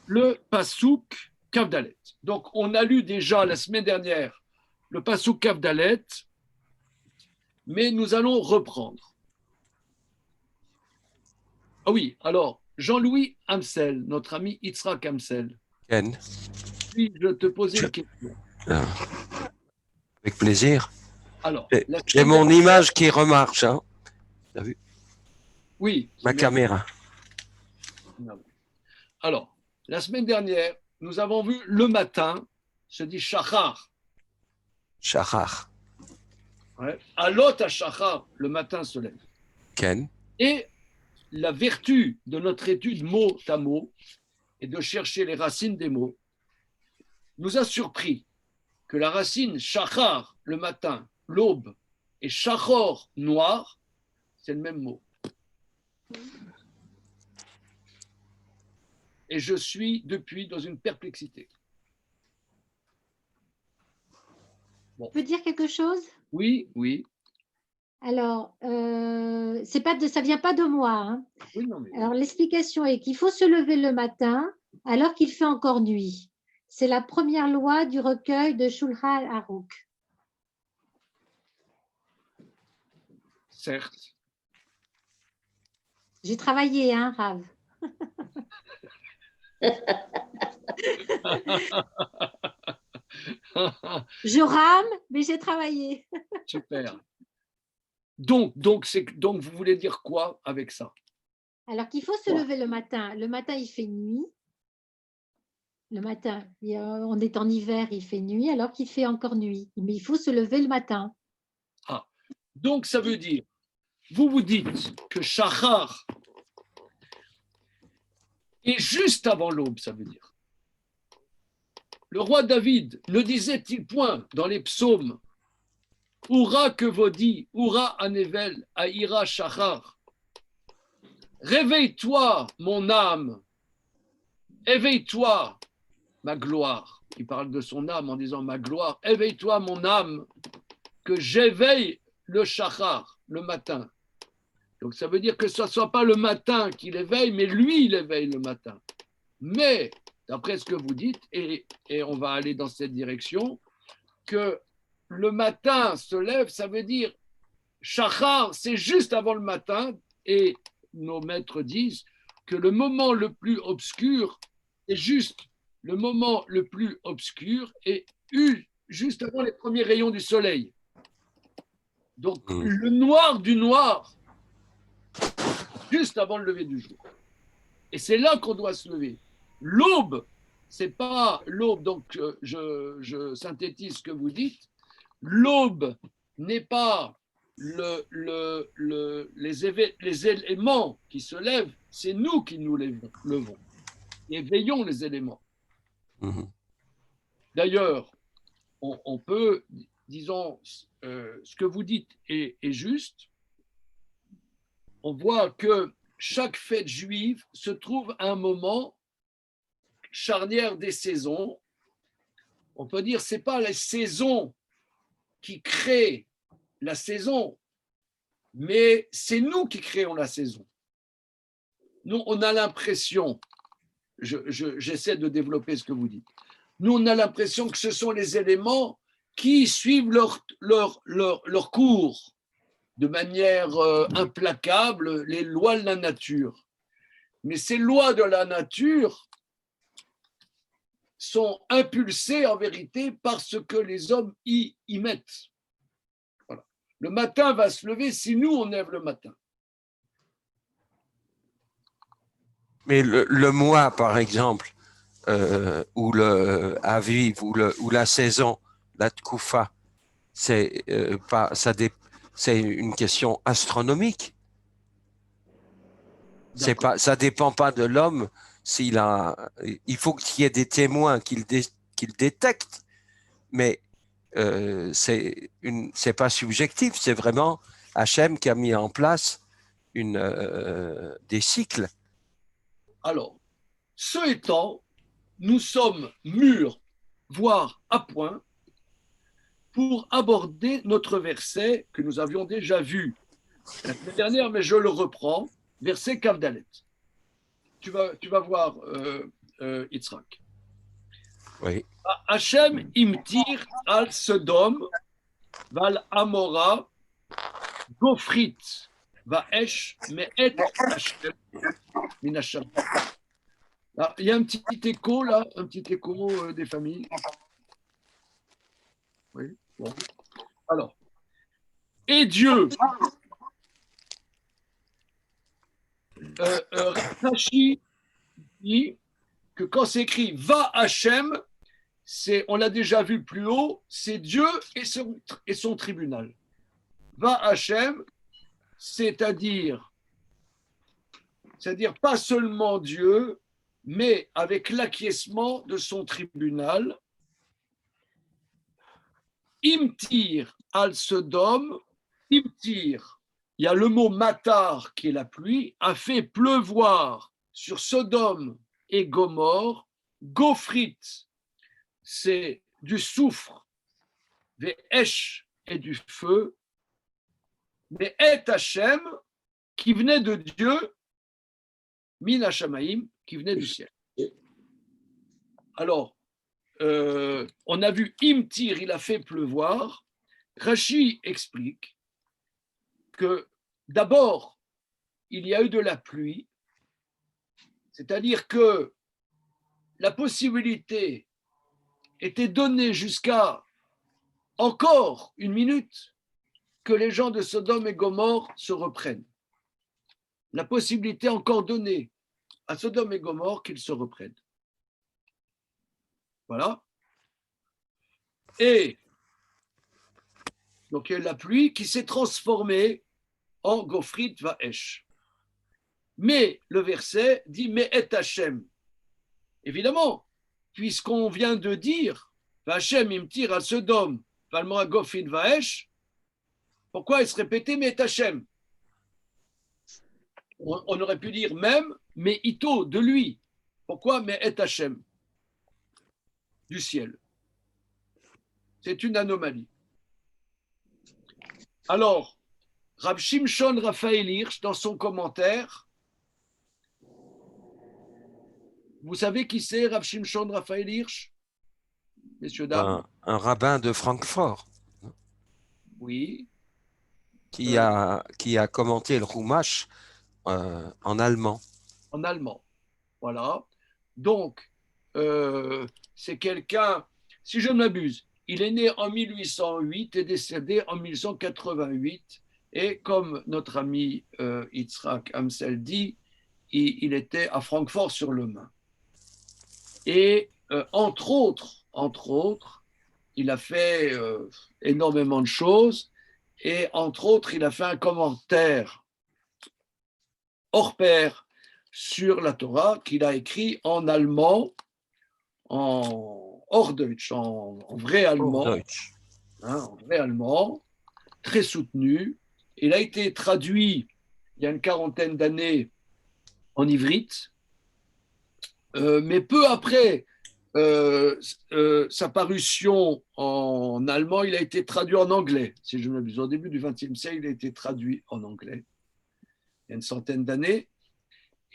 le Passouk Kavdalet. Donc, on a lu déjà la semaine dernière le Passouk Kavdalet, mais nous allons reprendre. Ah oui, alors, Jean-Louis Amsel, notre ami Yitzhak Amsel, Ken, puis-je te poser une question? euh, avec plaisir. Alors, la J'ai semaine mon dernière, image qui remarche, hein. T'as vu? oui, c'est Ma bien. caméra. Alors, la semaine dernière, nous avons vu le matin, se dit Shachar. Shahar. Ouais. Alot à Shachar, le matin se lève. Ken. Et la vertu de notre étude mot à mot et de chercher les racines des mots nous a surpris que la racine Shachar, le matin, l'aube, et Shachor, noir, c'est le même mot. Et je suis depuis dans une perplexité. Bon. Tu peux dire quelque chose? Oui, oui. Alors, ça vient pas de moi. Hein. Oui, non, mais... Alors, l'explication est qu'il faut se lever le matin alors qu'il fait encore nuit. C'est la première loi du recueil de Shulchan Aruch. Certes. J'ai travaillé, hein, Rav. Je rame, mais j'ai travaillé. Super. Donc, vous voulez dire quoi avec ça? Alors qu'il faut se lever le matin. Le matin, il fait nuit. Le matin, on est en hiver, il fait nuit, alors qu'il fait encore nuit. Mais il faut se lever le matin. Ah, donc ça veut dire, vous dites que Shachar est juste avant l'aube, ça veut dire. Le roi David ne disait-il point dans les psaumes Oura que vaudit, Oura anevel, aïra Shachar. Réveille-toi, mon âme, éveille-toi, ma gloire. Il parle de son âme en disant ma gloire. Éveille-toi, mon âme, que j'éveille le Shachar, le matin. Donc ça veut dire que ce ne soit pas le matin qui l'éveille, mais lui, il éveille le matin. Mais, d'après ce que vous dites, et on va aller dans cette direction, que le matin se lève, ça veut dire Shachar, c'est juste avant le matin, et nos maîtres disent que le moment le plus obscur est juste le moment le plus obscur et juste avant les premiers rayons du soleil. Donc, le noir du noir, juste avant le lever du jour. Et c'est là qu'on doit se lever. L'aube, c'est pas l'aube, donc je synthétise ce que vous dites. L'aube n'est pas les éléments qui se lèvent, c'est nous qui nous levons. Et veillons les éléments. D'ailleurs, on peut, disons, ce que vous dites est juste. On voit que chaque fête juive se trouve à un moment charnière des saisons. On peut dire que ce n'est pas les saisons qui créent la saison, mais c'est nous qui créons la saison. Nous, on a l'impression, j'essaie de développer ce que vous dites, nous, on a l'impression que ce sont les éléments qui suivent leur cours de manière implacable, les lois de la nature. Mais ces lois de la nature sont impulsées en vérité par ce que les hommes y mettent. Voilà. Le matin va se lever si nous, on lève le matin. Mais le mois, par exemple, ou le Aviv, ou la saison, la Tkoufa, c'est une question astronomique. Ça dépend pas de l'homme. Il faut qu'il y ait des témoins qu'il détecte, mais c'est pas subjectif. C'est vraiment Hachem qui a mis en place des cycles. Alors, ce étant, nous sommes mûrs, voire à point, pour aborder notre verset que nous avions déjà vu la semaine dernière, mais je le reprends, verset Kavdalet. Tu vas voir, Yitzhak. Oui. Hachem imtir al Sodom, val Amora, Gofrit, va Esh, mais et Hachem, min Hachem. Alors, il y a un petit écho là, un petit écho des familles. Oui, bon. Alors, et Dieu, Rashi dit que quand c'est écrit va Hachem, on l'a déjà vu plus haut, c'est Dieu et son tribunal. Va Hachem, c'est-à-dire pas seulement Dieu, mais avec l'acquiescement de son tribunal. Imtir al Sodom, Imtir, il y a le mot matar qui est la pluie, a fait pleuvoir sur Sodome et Gomorre, Gofrit, c'est du soufre, Ve'esh et du feu, mais Et Hachem, qui venait de Dieu, Min Hashamaim, qui venait du ciel. Alors, on a vu Imtir, il a fait pleuvoir. Rashi explique que d'abord, il y a eu de la pluie, c'est-à-dire que la possibilité était donnée jusqu'à encore une minute que les gens de Sodome et Gomorre se reprennent. La possibilité encore donnée à Sodome et Gomorre qu'ils se reprennent. Voilà. Et donc il y a la pluie qui s'est transformée en Gofrit Vaesh. Mais le verset dit mais et Hachem. Évidemment, puisqu'on vient de dire Hachem imtir à Sodome, Valmora Gofrit Vaesh, pourquoi est-ce répété mais et Hachem? On aurait pu dire même mais ito de lui. Pourquoi mais et Hachem? Du ciel. C'est une anomalie. Alors, Rab Shimshon Raphaël Hirsch, dans son commentaire, vous savez qui c'est Rab Shimshon Raphaël Hirsch, messieurs, dames? Un rabbin de Francfort. Oui. Qui a commenté le Chumash en allemand. En allemand. Voilà. Donc, c'est quelqu'un, si je ne m'abuse, il est né en 1808 et décédé en 1888. Et comme notre ami Yitzhak Amsel dit, il était à Francfort-sur-le-Main. Et entre autres, il a fait énormément de choses. Et entre autres, il a fait un commentaire hors pair sur la Torah qu'il a écrit en allemand, en Hochdeutsch, en vrai allemand, en vrai allemand, très soutenu. Il a été traduit il y a une quarantaine d'années en ivrite, mais peu après sa parution en allemand, il a été traduit en anglais. Si je ne m'abuse, au début du XXe siècle, il a été traduit en anglais. Il y a une centaine d'années.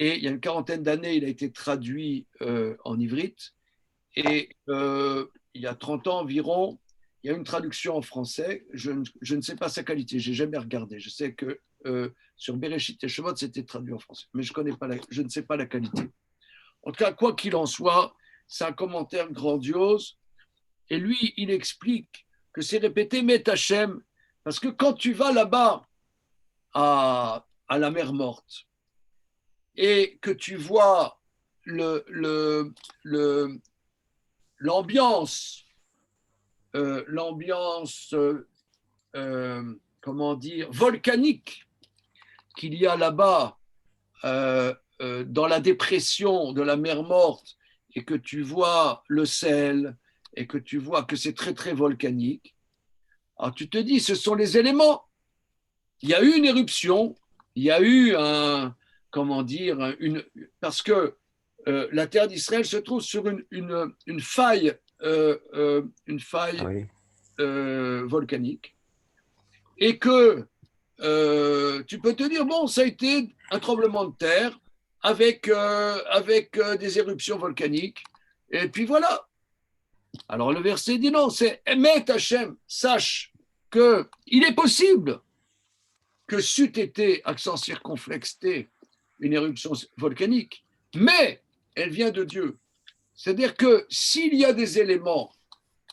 Et il y a une quarantaine d'années, il a été traduit en ivrite. Et il y a 30 ans environ, il y a une traduction en français. Je ne sais pas sa qualité, je n'ai jamais regardé. Je sais que sur Bereshit et Shemot, c'était traduit en français. Mais je ne sais pas la qualité. En tout cas, quoi qu'il en soit, c'est un commentaire grandiose. Et lui, il explique que c'est répété Met Hachem, parce que quand tu vas là-bas à la mer Morte et que tu vois l'ambiance, comment dire, volcanique qu'il y a là-bas dans la dépression de la mer Morte, et que tu vois le sel et que tu vois que c'est très très volcanique, alors tu te dis ce sont les éléments. Il y a eu une éruption, il y a eu parce que la terre d'Israël se trouve sur une faille, Oui. volcanique, et que tu peux te dire bon, ça a été un tremblement de terre, avec des éruptions volcaniques. Et puis voilà. Alors le verset dit non, c'est Emet Hachem, sache qu'il est possible que c'eût été, accent circonflexe T, une éruption volcanique, mais elle vient de Dieu. C'est-à-dire que s'il y a des éléments,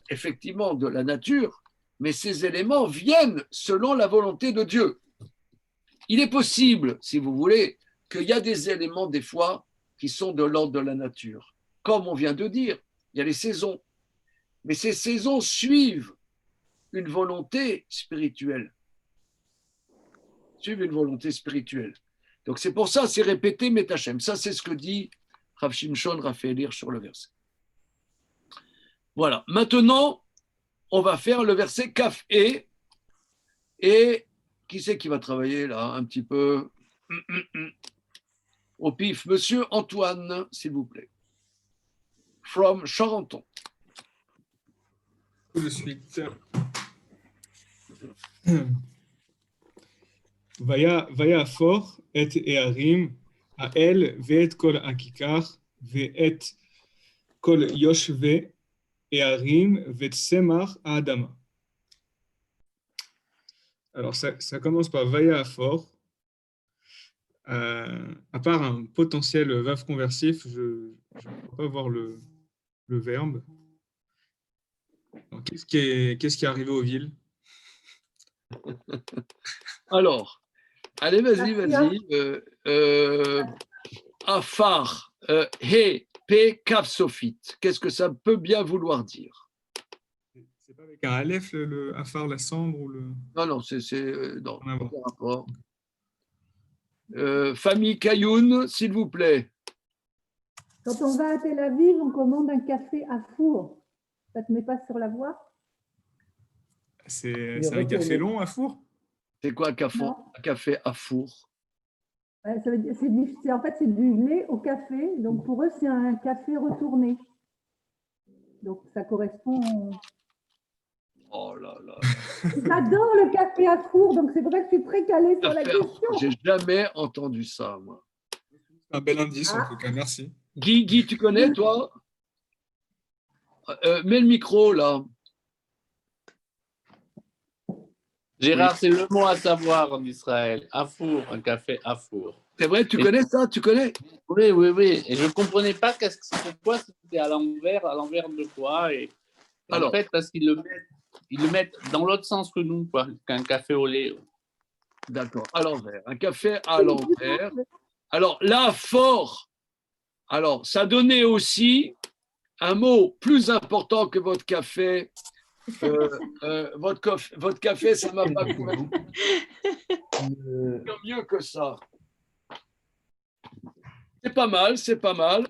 effectivement, de la nature, mais ces éléments viennent selon la volonté de Dieu. Il est possible, si vous voulez, qu'il y a des éléments, des fois, qui sont de l'ordre de la nature. Comme on vient de dire, il y a les saisons. Mais ces saisons suivent une volonté spirituelle. Suivent une volonté spirituelle. Donc c'est pour ça, c'est répété Metachem. Ça, c'est ce que dit Rav Shimshon Raphaël Hirsch sur le verset. Voilà. Maintenant, on va faire le verset Kaf E. Et qui c'est qui va travailler là un petit peu au pif? Monsieur Antoine, s'il vous plaît. From Charenton. Tout de suite. ויהפוך את הערים האל ואת כל הכיכר ואת כל יושבי הערים ואת צמח האדמה. Alors ça commence par ויהפוך. À part un potentiel vav conversif, je ne peux pas voir le verbe. Qu'est-ce qui est arrivé aux villes? Alors, allez, vas-y. Afar, He, P, Kaf, Sofit. Qu'est-ce que ça peut bien vouloir dire? C'est pas avec un aleph, le afar, la cendre ou le... Non, c'est non, aucun rapport. Famille Kayoun, s'il vous plaît. Quand on va à Tel Aviv, on commande un café à four. Ça ne te met pas sur la voie? C'est un café long à four? C'est quoi un café à four? Ouais, ça veut dire, en fait, c'est du lait au café. Donc, pour eux, c'est un café retourné. Donc, ça correspond... Oh là là. J'adore le café à four, donc c'est pour ça que je suis très calée sur la question. J'ai jamais entendu ça, moi. Un bel indice, en tout cas, merci. Guy, tu connais, toi? Mets le micro, là. Gérard, c'est le mot à savoir en Israël. À four, un café à four. C'est vrai, tu connais ça? Tu connais? Oui. Et je ne comprenais pas pourquoi c'était à l'envers de quoi. Et en fait, parce qu'ils le mettent dans l'autre sens que nous, quoi, qu'un café au lait. D'accord, à l'envers. Un café à l'envers. Alors, là, fort. Alors, ça donnait aussi un mot plus important que votre café. Votre café, ça m'a pas convaincu. Mieux que ça. C'est pas mal, c'est pas mal.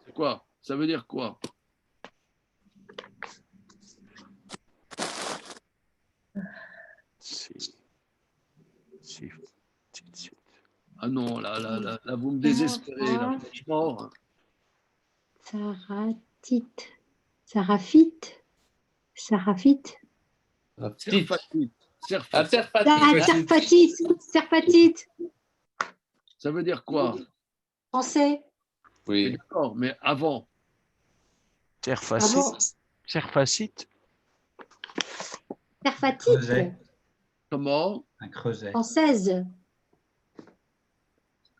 C'est quoi? Ça veut dire quoi? Ah non, là, vous me désespérez, là, franchement. Sarafit. Serfatite. Ça veut dire quoi? Français. Oui. D'accord, mais avant. Serfatite. Serfatite. Comment? Un creuset.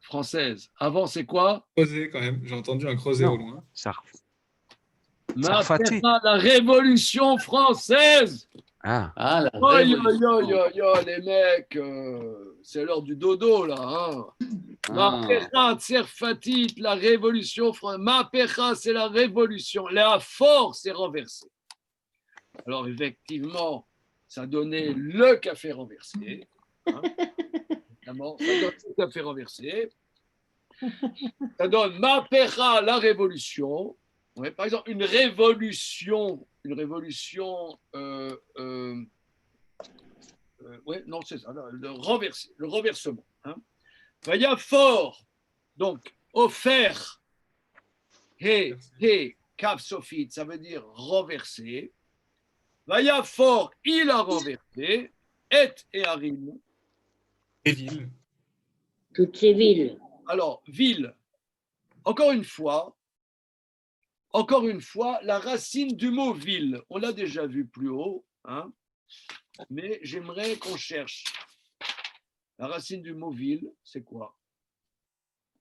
Française. Avant, c'est quoi? Creuset, quand même. J'ai entendu un creuset au loin. La Révolution française. La Révolution. Les mecs, c'est l'heure du dodo, là. Hein. Mapécha, Tserfatit, la Révolution française. Mapécha, c'est la Révolution. La force est renversée. Alors, effectivement, ça donnait le café renversé. Hein. Évidemment, ça donne le café renversé. Ça donne Mapécha, la Révolution. Ouais, par exemple, une révolution Ouais, non, c'est ça, le renversement. Hein. Vaya fort, donc, offert, Kav Sofit, ça veut dire renverser. Vaya fort, il a renversé, et Harim. Et ville. Toutes ces villes. Alors, ville, encore une fois, la racine du mot ville, on l'a déjà vu plus haut, hein, mais j'aimerais qu'on cherche. La racine du mot ville, c'est quoi?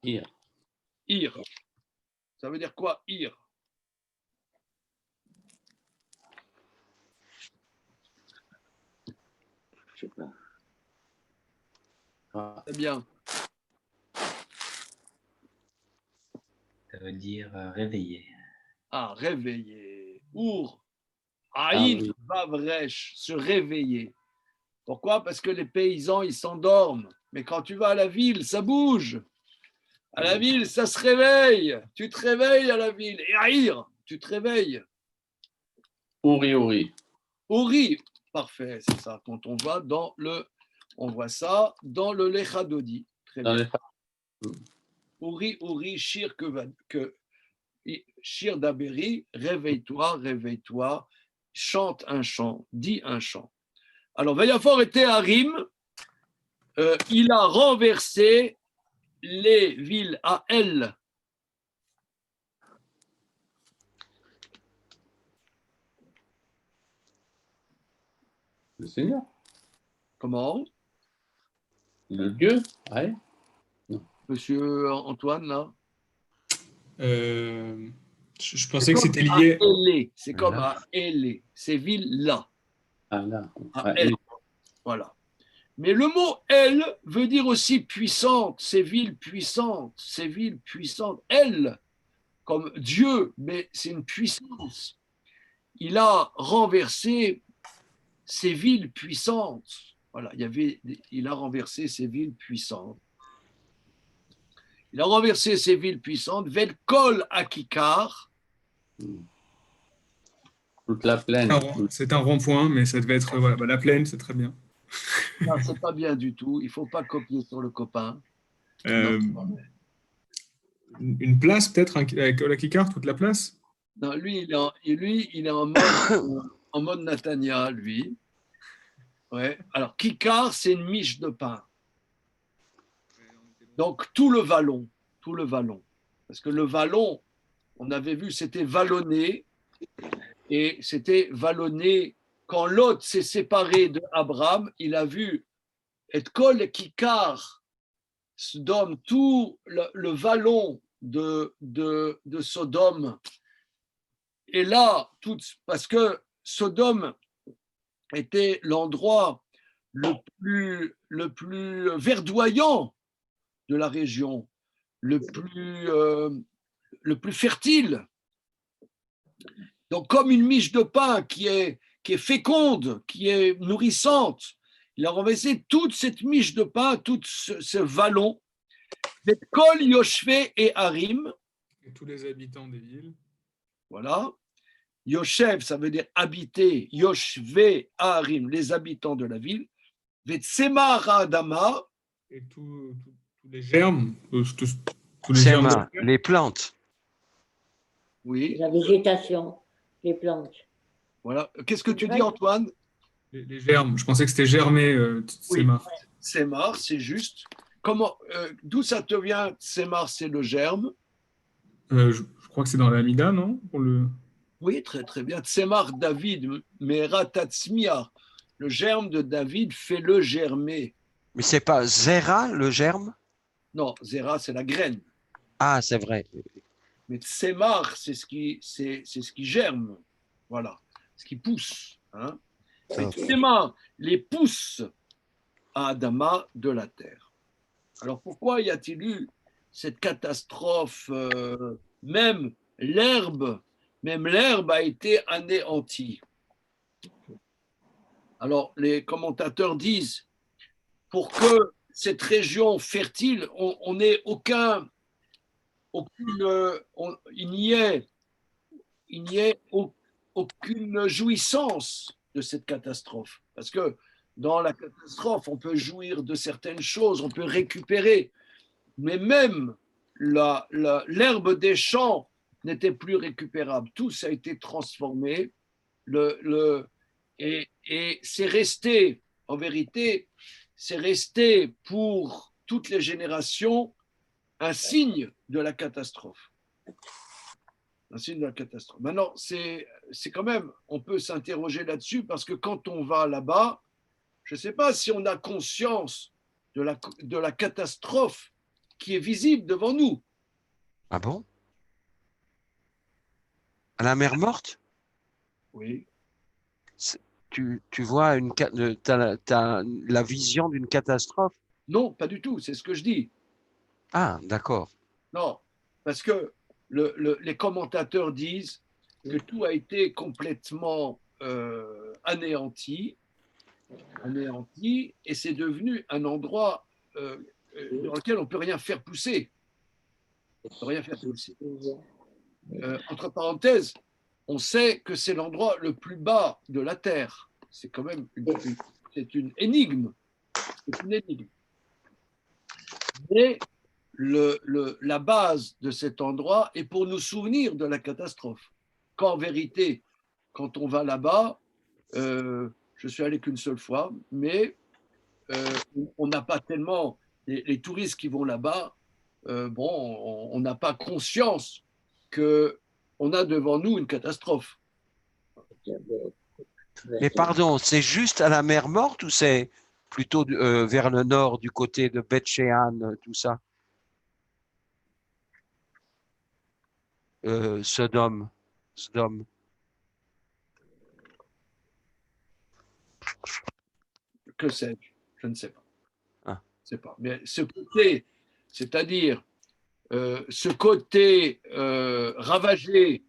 Ir. Ir. Ça veut dire quoi, ir? Je sais pas. C'est bien. Ça veut dire réveiller. Ah, réveiller. Our. Ah Aïn, oui. Vavresh, se réveiller. Pourquoi? Parce que les paysans, ils s'endorment. Mais quand tu vas à la ville, ça bouge. À la ville, ça se réveille. Tu te réveilles à la ville. Et Aïr, tu te réveilles. Uri. Uri, parfait, c'est ça. Quand on va dans le, on voit ça dans le Lechadodi. Très Dans bien. les... Uri, Shir d'Aberi, réveille-toi, chante un chant, dis un chant. Alors, Vayafor était Harim, il a renversé les villes à elle. Le Seigneur. Comment? Le Dieu. Ouais. Monsieur Antoine, là? Je pensais que c'était lié. C'est comme à Elé, ces villes-là. Ah là. À Ouais, elle. oui. Voilà. Mais le mot elle veut dire aussi puissante, ces villes puissantes, Elle, comme Dieu, mais c'est une puissance. Il a renversé ces villes puissantes. Voilà, il a renversé ces villes puissantes. Il a renversé ces villes puissantes. Velkol Akikar. Toute la plaine. C'est un rond-point, mais ça devait être voilà, la plaine, c'est très bien. Non, c'est pas bien du tout. Il ne faut pas copier sur le copain. Une place, peut-être, avec la Kikar, toute la place? Non, lui, il est en mode Natania, lui. Ouais. Alors, Kikar, c'est une miche de pain. Donc, tout le vallon. Parce que le vallon, on avait vu, c'était vallonné. Et c'était vallonné. Quand Lot s'est séparé de Abraham, il a vu et Kol Kikar, Sodome, tout le vallon de Sodome. Et là, parce que Sodome était l'endroit le plus verdoyant de la région, le plus fertile. Donc, comme une miche de pain qui est féconde, qui est nourrissante, il a renversé toute cette miche de pain, tout ce vallon, Kol Yoshvé et Harim. Et tous les habitants des villes. Voilà. Yoshev, ça veut dire habiter. Yoshvé, Harim, les habitants de la ville. Vetsemar Adama. Et tous les germes. Tous les Sema, germes. les plantes. Oui. La végétation, les plantes. Voilà. Qu'est-ce que tu dis, Antoine? Les germes. Je pensais que c'était germé, Tsemar. Oui. Tsemar, c'est juste. D'où ça te vient, Tsemar, c'est le germe? Je crois que c'est dans l'Amida, non? Oui, très très bien. Tsemar David, Mera Tatsmia. Le germe de David, fais-le germer. Mais c'est pas Zera, le germe? Non, Zera, c'est la graine. Ah, c'est vrai. Mais Tsemar, c'est ce qui germe. Voilà, ce qui pousse. Hein. Tsemar, les pousse à Adama de la terre. Alors pourquoi y a-t-il eu cette catastrophe? Même l'herbe a été anéantie. Alors les commentateurs disent, pour que cette région fertile, il n'y ait aucune jouissance de cette catastrophe. Parce que dans la catastrophe, on peut jouir de certaines choses, on peut récupérer, mais même l'herbe des champs n'était plus récupérable. Tout ça a été transformé. Et c'est resté, en vérité, c'est resté pour toutes les générations un signe de la catastrophe. Un signe de la catastrophe. Maintenant, c'est quand même, on peut s'interroger là-dessus parce que quand on va là-bas, je ne sais pas si on a conscience de la catastrophe qui est visible devant nous. Ah bon? À la mer Morte? Oui. Tu vois t'as la vision d'une catastrophe? Non, pas du tout, c'est ce que je dis. Ah, d'accord. Non, parce que les commentateurs disent que tout a été complètement anéanti, et c'est devenu un endroit dans lequel on ne peut rien faire pousser. On peut rien faire pousser. Entre parenthèses, on sait que c'est l'endroit le plus bas de la Terre. C'est quand même c'est une énigme. C'est une énigme. Mais la base de cet endroit est pour nous souvenir de la catastrophe. Qu'en vérité, quand on va là-bas, je suis allé qu'une seule fois, mais on n'a pas tellement, les touristes qui vont là-bas, on n'a pas conscience qu'on a devant nous une catastrophe. Mais pardon, c'est juste à la mer Morte ou c'est plutôt vers le nord, du côté de Beth Shean, tout ça? Sodome. Que sais-je? Je ne sais pas. Ah. Je ne sais pas. Mais ce côté, c'est-à-dire ce côté ravagé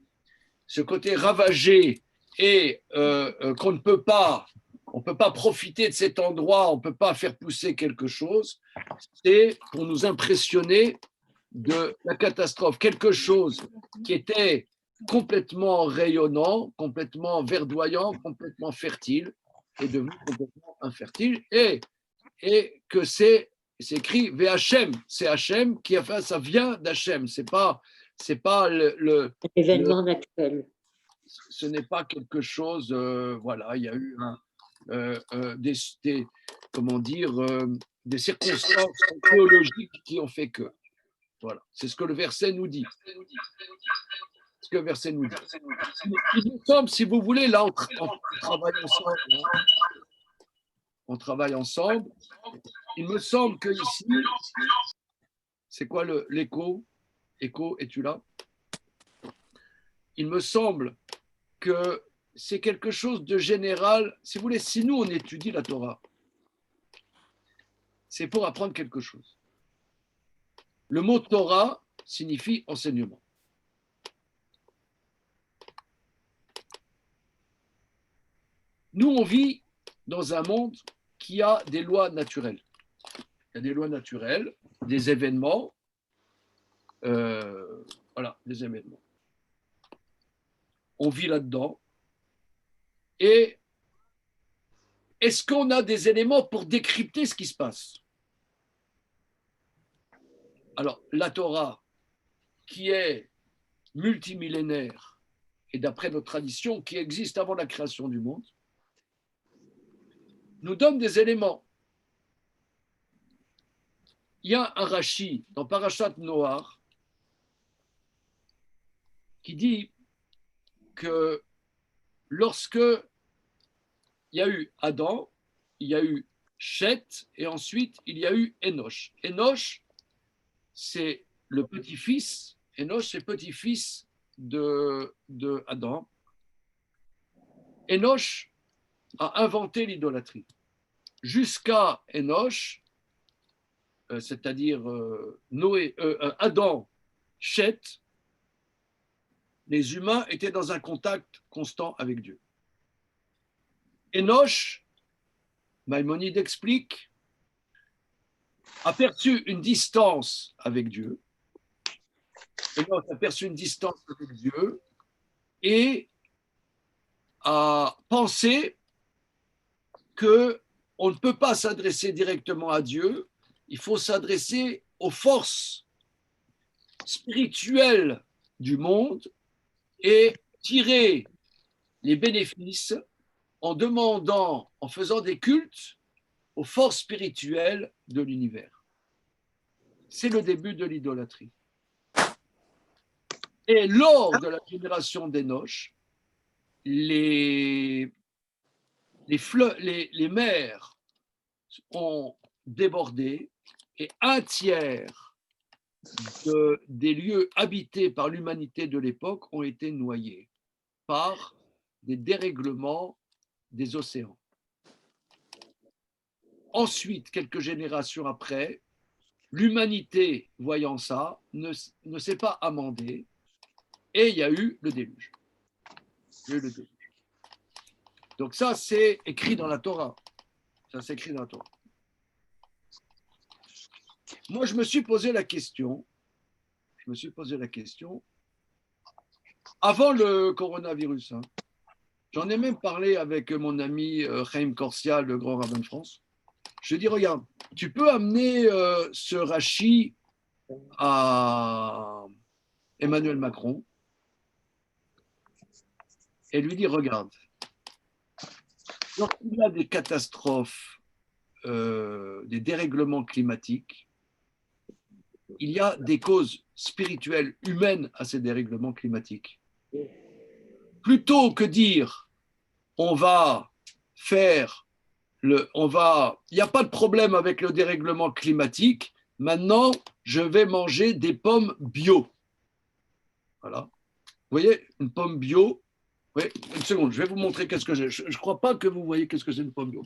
et qu'on ne peut pas, on peut pas profiter de cet endroit, on ne peut pas faire pousser quelque chose, c'est pour nous impressionner de la catastrophe. Quelque chose qui était complètement rayonnant, complètement verdoyant, complètement fertile, est devenu complètement infertile et que c'est écrit VHM, c'est Hachem qui a fait ça, vient d'Hachem, c'est pas événement naturel. Ce n'est pas quelque chose, voilà, il y a eu des circonstances théologiques qui ont fait que. Voilà, c'est ce que le verset nous dit. Ce que le verset nous dit. Il nous semble, si vous voulez, là, on travaille ensemble. On travaille ensemble. Il me semble que ici, c'est quoi l'écho? Écho, es-tu là? Il me semble que c'est quelque chose de général. Si vous voulez, si nous, on étudie la Torah, c'est pour apprendre quelque chose. Le mot Torah signifie enseignement. Nous, on vit dans un monde qui a des lois naturelles. Il y a des lois naturelles, des événements. Voilà, des événements. On vit là-dedans. Et est-ce qu'on a des éléments pour décrypter ce qui se passe? Alors, la Torah, qui est multimillénaire, et d'après notre tradition, qui existe avant la création du monde, nous donne des éléments. Il y a un Rashi dans Parashat Noach qui dit que lorsque il y a eu Adam, il y a eu Shet, et ensuite il y a eu Enoch. Enoch, c'est le petit-fils. Enoch, c'est petit-fils de Adam. Enoch a inventé l'idolâtrie. Jusqu'à Enoch, c'est-à-dire Adam, Shet, les humains étaient dans un contact constant avec Dieu. Enoch, Maïmonide explique, a perçu une distance avec Dieu. Enoch a perçu une distance avec Dieu et a pensé que on ne peut pas s'adresser directement à Dieu, il faut s'adresser aux forces spirituelles du monde et tirer les bénéfices en demandant, en faisant des cultes aux forces spirituelles de l'univers. C'est le début de l'idolâtrie. Et lors de la génération d'Enoch, les mers ont débordé et un tiers des lieux habités par l'humanité de l'époque ont été noyés par des dérèglements des océans. Ensuite, quelques générations après, l'humanité, voyant ça, ne s'est pas amendée et il y a eu le déluge. Donc ça, c'est écrit dans la Torah. Ça, c'est écrit dans la Torah. Moi, je me suis posé la question, avant le coronavirus. Hein. J'en ai même parlé avec mon ami Chaim Corsia, le grand rabbin de France. Je lui ai dit, regarde, tu peux amener ce Rashi à Emmanuel Macron et lui dire, regarde, lorsqu'il y a des catastrophes, des dérèglements climatiques, il y a des causes spirituelles, humaines à ces dérèglements climatiques. Plutôt que dire, on va faire il n'y a pas de problème avec le dérèglement climatique, maintenant je vais manger des pommes bio. Voilà. Vous voyez, une pomme bio. Oui, une seconde, je vais vous montrer qu'est-ce que j'ai. Je ne crois pas que vous voyez qu'est-ce que c'est une pomme bio.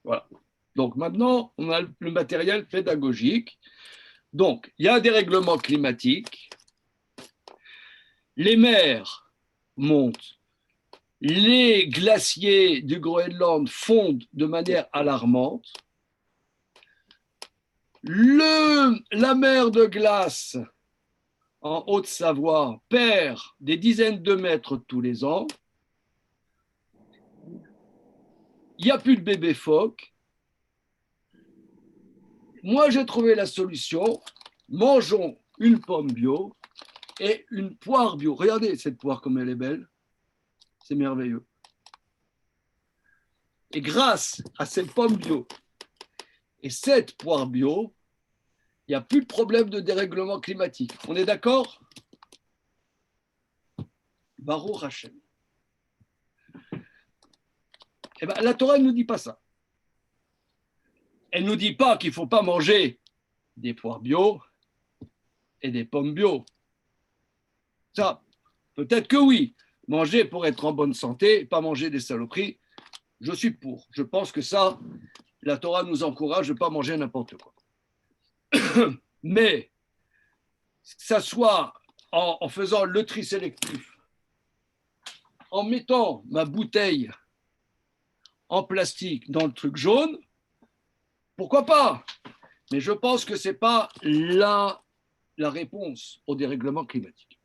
Voilà. Donc maintenant, on a le matériel pédagogique. Donc, il y a un dérèglement climatique. Les mers montent. Les glaciers du Groenland fondent de manière alarmante. La mer de glace en Haute-Savoie perd des dizaines de mètres tous les ans. Il n'y a plus de bébés phoques. Moi, j'ai trouvé la solution. Mangeons une pomme bio et une poire bio. Regardez cette poire comme elle est belle. C'est merveilleux. Et grâce à cette pomme bio et cette poire bio, il n'y a plus de problème de dérèglement climatique. On est d'accord? Baruch Hashem. Eh ben, la Torah ne nous dit pas ça. Elle ne nous dit pas qu'il ne faut pas manger des poires bio et des pommes bio. Ça, peut-être que oui. Manger pour être en bonne santé, pas manger des saloperies, je suis pour. Je pense que ça, la Torah nous encourage de ne pas manger n'importe quoi. Mais, que ça soit en faisant le tri sélectif, en mettant ma bouteille en plastique dans le truc jaune, pourquoi pas? Mais je pense que ce n'est pas la réponse au dérèglement climatique.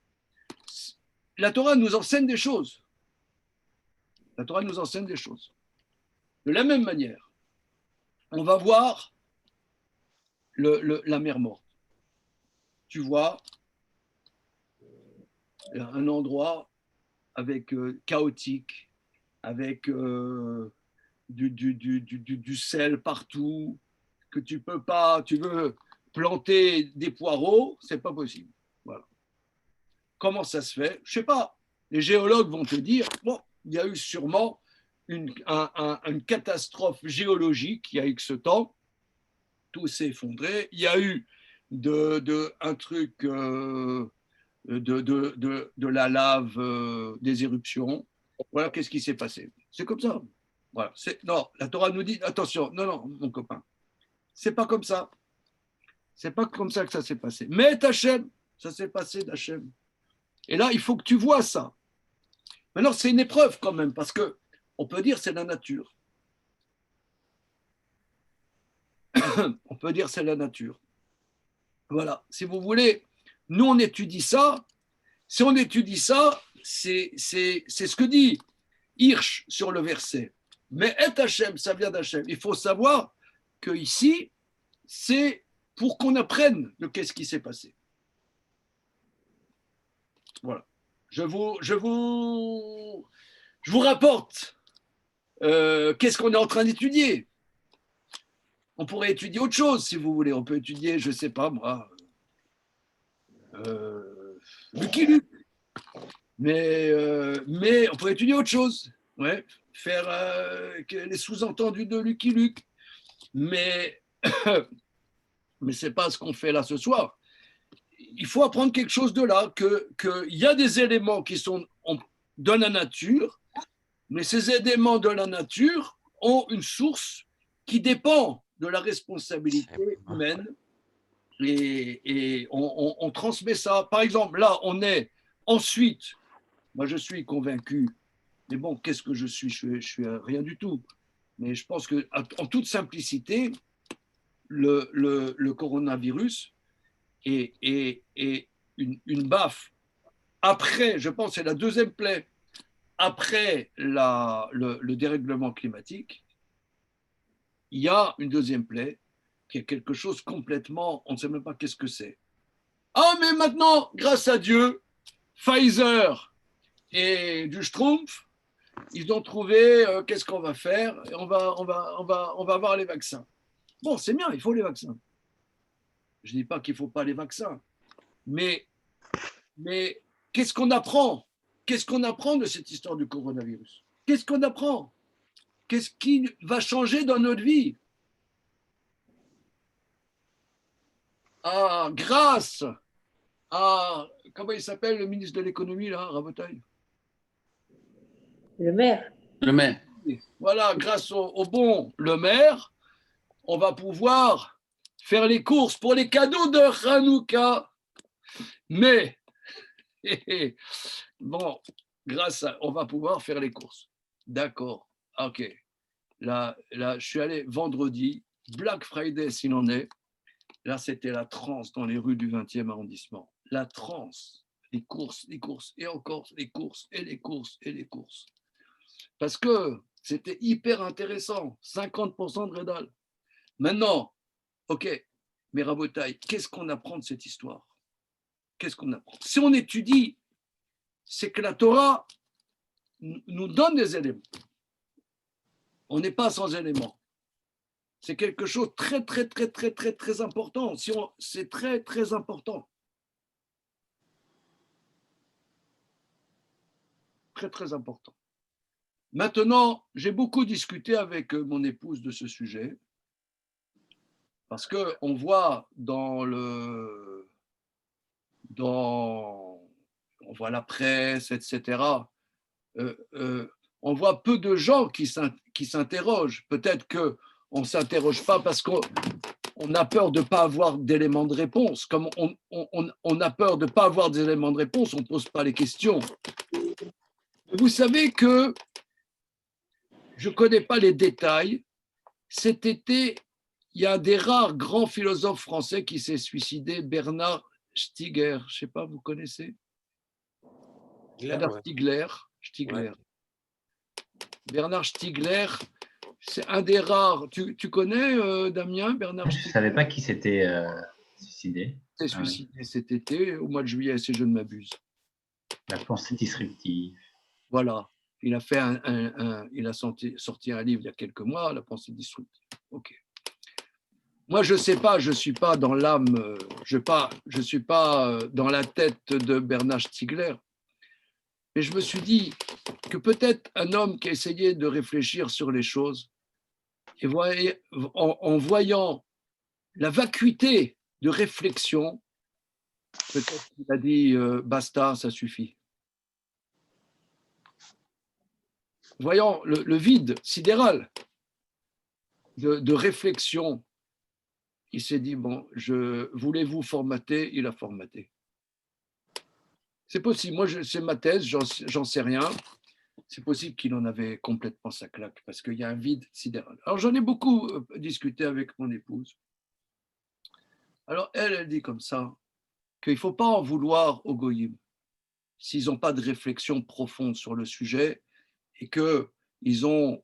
La Torah nous enseigne des choses. La Torah nous enseigne des choses. De la même manière, on va voir la mer morte. Tu vois un endroit avec chaotique, avec du sel partout, que tu peux pas, tu veux planter des poireaux, c'est pas possible. Voilà. Comment ça se fait? Je sais pas. Les géologues vont te dire, bon, il y a eu sûrement une catastrophe géologique il y a X temps, tout s'est effondré, il y a eu un truc de la lave, des éruptions. Voilà, qu'est-ce qui s'est passé. C'est comme ça. Voilà. Non, la Torah nous dit, attention, non, mon copain, c'est pas comme ça. C'est pas comme ça que ça s'est passé. Mais Hachem, ça s'est passé d'Hachem. Et là, il faut que tu vois ça. Maintenant, c'est une épreuve quand même, parce que on peut dire c'est la nature. On peut dire c'est la nature. Voilà, si vous voulez, nous on étudie ça. Si on étudie ça, c'est ce que dit Hirsch sur le verset. Mais Et Hachem, ça vient d'Hachem. Il faut savoir que ici, c'est pour qu'on apprenne de qu'est-ce qui s'est passé. Voilà. Je vous rapporte qu'est-ce qu'on est en train d'étudier. On pourrait étudier autre chose, si vous voulez. On peut étudier, je ne sais pas moi, Lucky Luke. Mais on pourrait étudier autre chose. Ouais, faire les sous-entendus de Lucky Luke. Mais ce n'est pas ce qu'on fait là ce soir. Il faut apprendre quelque chose de là, qu'il y a des éléments qui sont de la nature, mais ces éléments de la nature ont une source qui dépend de la responsabilité humaine et on transmet ça. Par exemple, là, on est ensuite, moi je suis convaincu, mais bon, qu'est-ce que je suis rien du tout. Mais je pense qu'en toute simplicité, le coronavirus est une baffe. Après, je pense que c'est la deuxième plaie, après le dérèglement climatique, il y a une deuxième plaie qui est quelque chose complètement, on ne sait même pas qu'est-ce que c'est. Ah, mais maintenant, grâce à Dieu, Pfizer et du Schtroumpf, ils ont trouvé qu'est-ce qu'on va faire et on va avoir les vaccins. Bon, c'est bien, il faut les vaccins. Je ne dis pas qu'il ne faut pas les vaccins, mais qu'est-ce qu'on apprend? Qu'est-ce qu'on apprend de cette histoire du coronavirus? Qu'est-ce qu'on apprend? Qu'est-ce qui va changer dans notre vie? Ah, grâce à, comment il s'appelle le ministre de l'économie, là, Rabotaille? Le maire. Le maire. Voilà, grâce au bon Le Maire, on va pouvoir faire les courses pour les cadeaux de Hanouka. Mais, bon, on va pouvoir faire les courses. D'accord, ok. Là, je suis allé vendredi, Black Friday s'il en est. Là, c'était la transe dans les rues du 20e arrondissement. La transe, les courses, et encore les courses, et les courses, et les courses. Parce que c'était hyper intéressant, 50% de rédal. Maintenant, ok, mais Rabotaï, qu'est-ce qu'on apprend de cette histoire? Qu'est-ce qu'on apprend? Si on étudie, c'est que la Torah nous donne des éléments. On n'est pas sans éléments. C'est quelque chose de très, très, très, très, très, très important. C'est très, très important. Très, très important. Maintenant, j'ai beaucoup discuté avec mon épouse de ce sujet parce qu'on voit on voit la presse, etc. On voit peu de gens qui s'interrogent. Peut-être qu'on ne s'interroge pas parce qu'on a peur de ne pas avoir d'éléments de réponse. Comme on a peur de ne pas avoir d'éléments de réponse, on ne pose pas les questions. Vous savez que je ne connais pas les détails. Cet été, il y a un des rares grands philosophes français qui s'est suicidé, Bernard Stiegler. Je ne sais pas, vous connaissez? Bernard Stiegler. Ouais. Bernard Stiegler, c'est un des rares. Tu connais, Damien, Bernard Stiegler? Je ne savais pas qui s'était suicidé. Il s'est suicidé cet été, au mois de juillet, si je ne m'abuse. La pensée disruptive. Voilà. Il a fait il a sorti un livre il y a quelques mois, La pensée disruptive. Ok. Moi, je ne sais pas, je ne suis pas dans l'âme, je ne suis pas dans la tête de Bernard Stiegler. Mais je me suis dit, que peut-être un homme qui a essayé de réfléchir sur les choses, et en voyant la vacuité de réflexion, peut-être qu'il a dit basta, ça suffit. Voyant le vide sidéral de réflexion, il s'est dit bon, voulez-vous formater? Il a formaté. C'est possible. Moi, c'est ma thèse, j'en sais rien. C'est possible qu'il en avait complètement sa claque parce qu'il y a un vide sidéral. Alors, j'en ai beaucoup discuté avec mon épouse. Alors, elle dit comme ça qu'il ne faut pas en vouloir aux goyim s'ils n'ont pas de réflexion profonde sur le sujet et qu'ils ont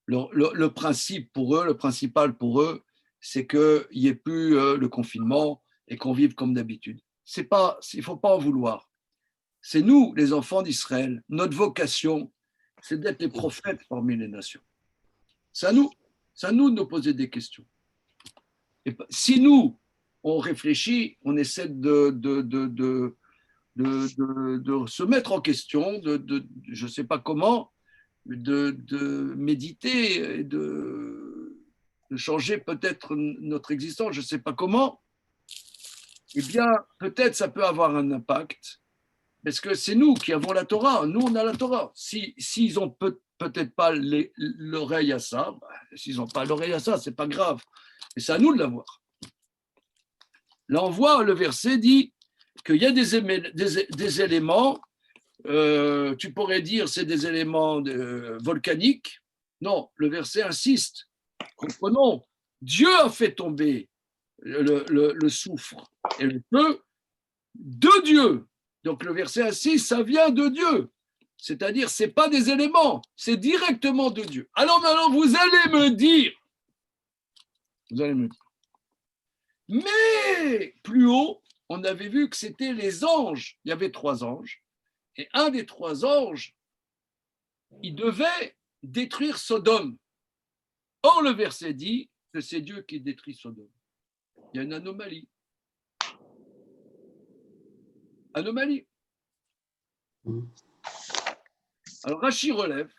le principe pour eux, le principal pour eux, c'est qu'il n'y ait plus le confinement et qu'on vive comme d'habitude. Il ne faut pas en vouloir. C'est nous, les enfants d'Israël, notre vocation, c'est d'être les prophètes parmi les nations. C'est à nous de nous poser des questions. Et si nous, on réfléchit, on essaie de se mettre en question, je ne sais pas comment, de méditer, et de changer peut-être notre existence, je ne sais pas comment, eh bien, peut-être ça peut avoir un impact, parce que c'est nous qui avons la Torah, nous on a la Torah. S'ils n'ont peut-être pas l'oreille à ça, s'ils n'ont pas l'oreille à ça, ce n'est pas grave, mais c'est à nous de l'avoir. Là, on voit, le verset dit qu'il y a des éléments, tu pourrais dire c'est des éléments volcaniques. Non, le verset insiste. Comprenons, Dieu a fait tomber le soufre et le feu de Dieu. Donc le verset insiste, ça vient de Dieu. C'est-à-dire, ce n'est pas des éléments, c'est directement de Dieu. Alors maintenant, vous allez me dire, mais plus haut, on avait vu que c'était les anges. Il y avait 3 anges. Et un des 3 anges, il devait détruire Sodome. Or, le verset dit que c'est Dieu qui détruit Sodome. Il y a une anomalie. Alors, Rashi relève.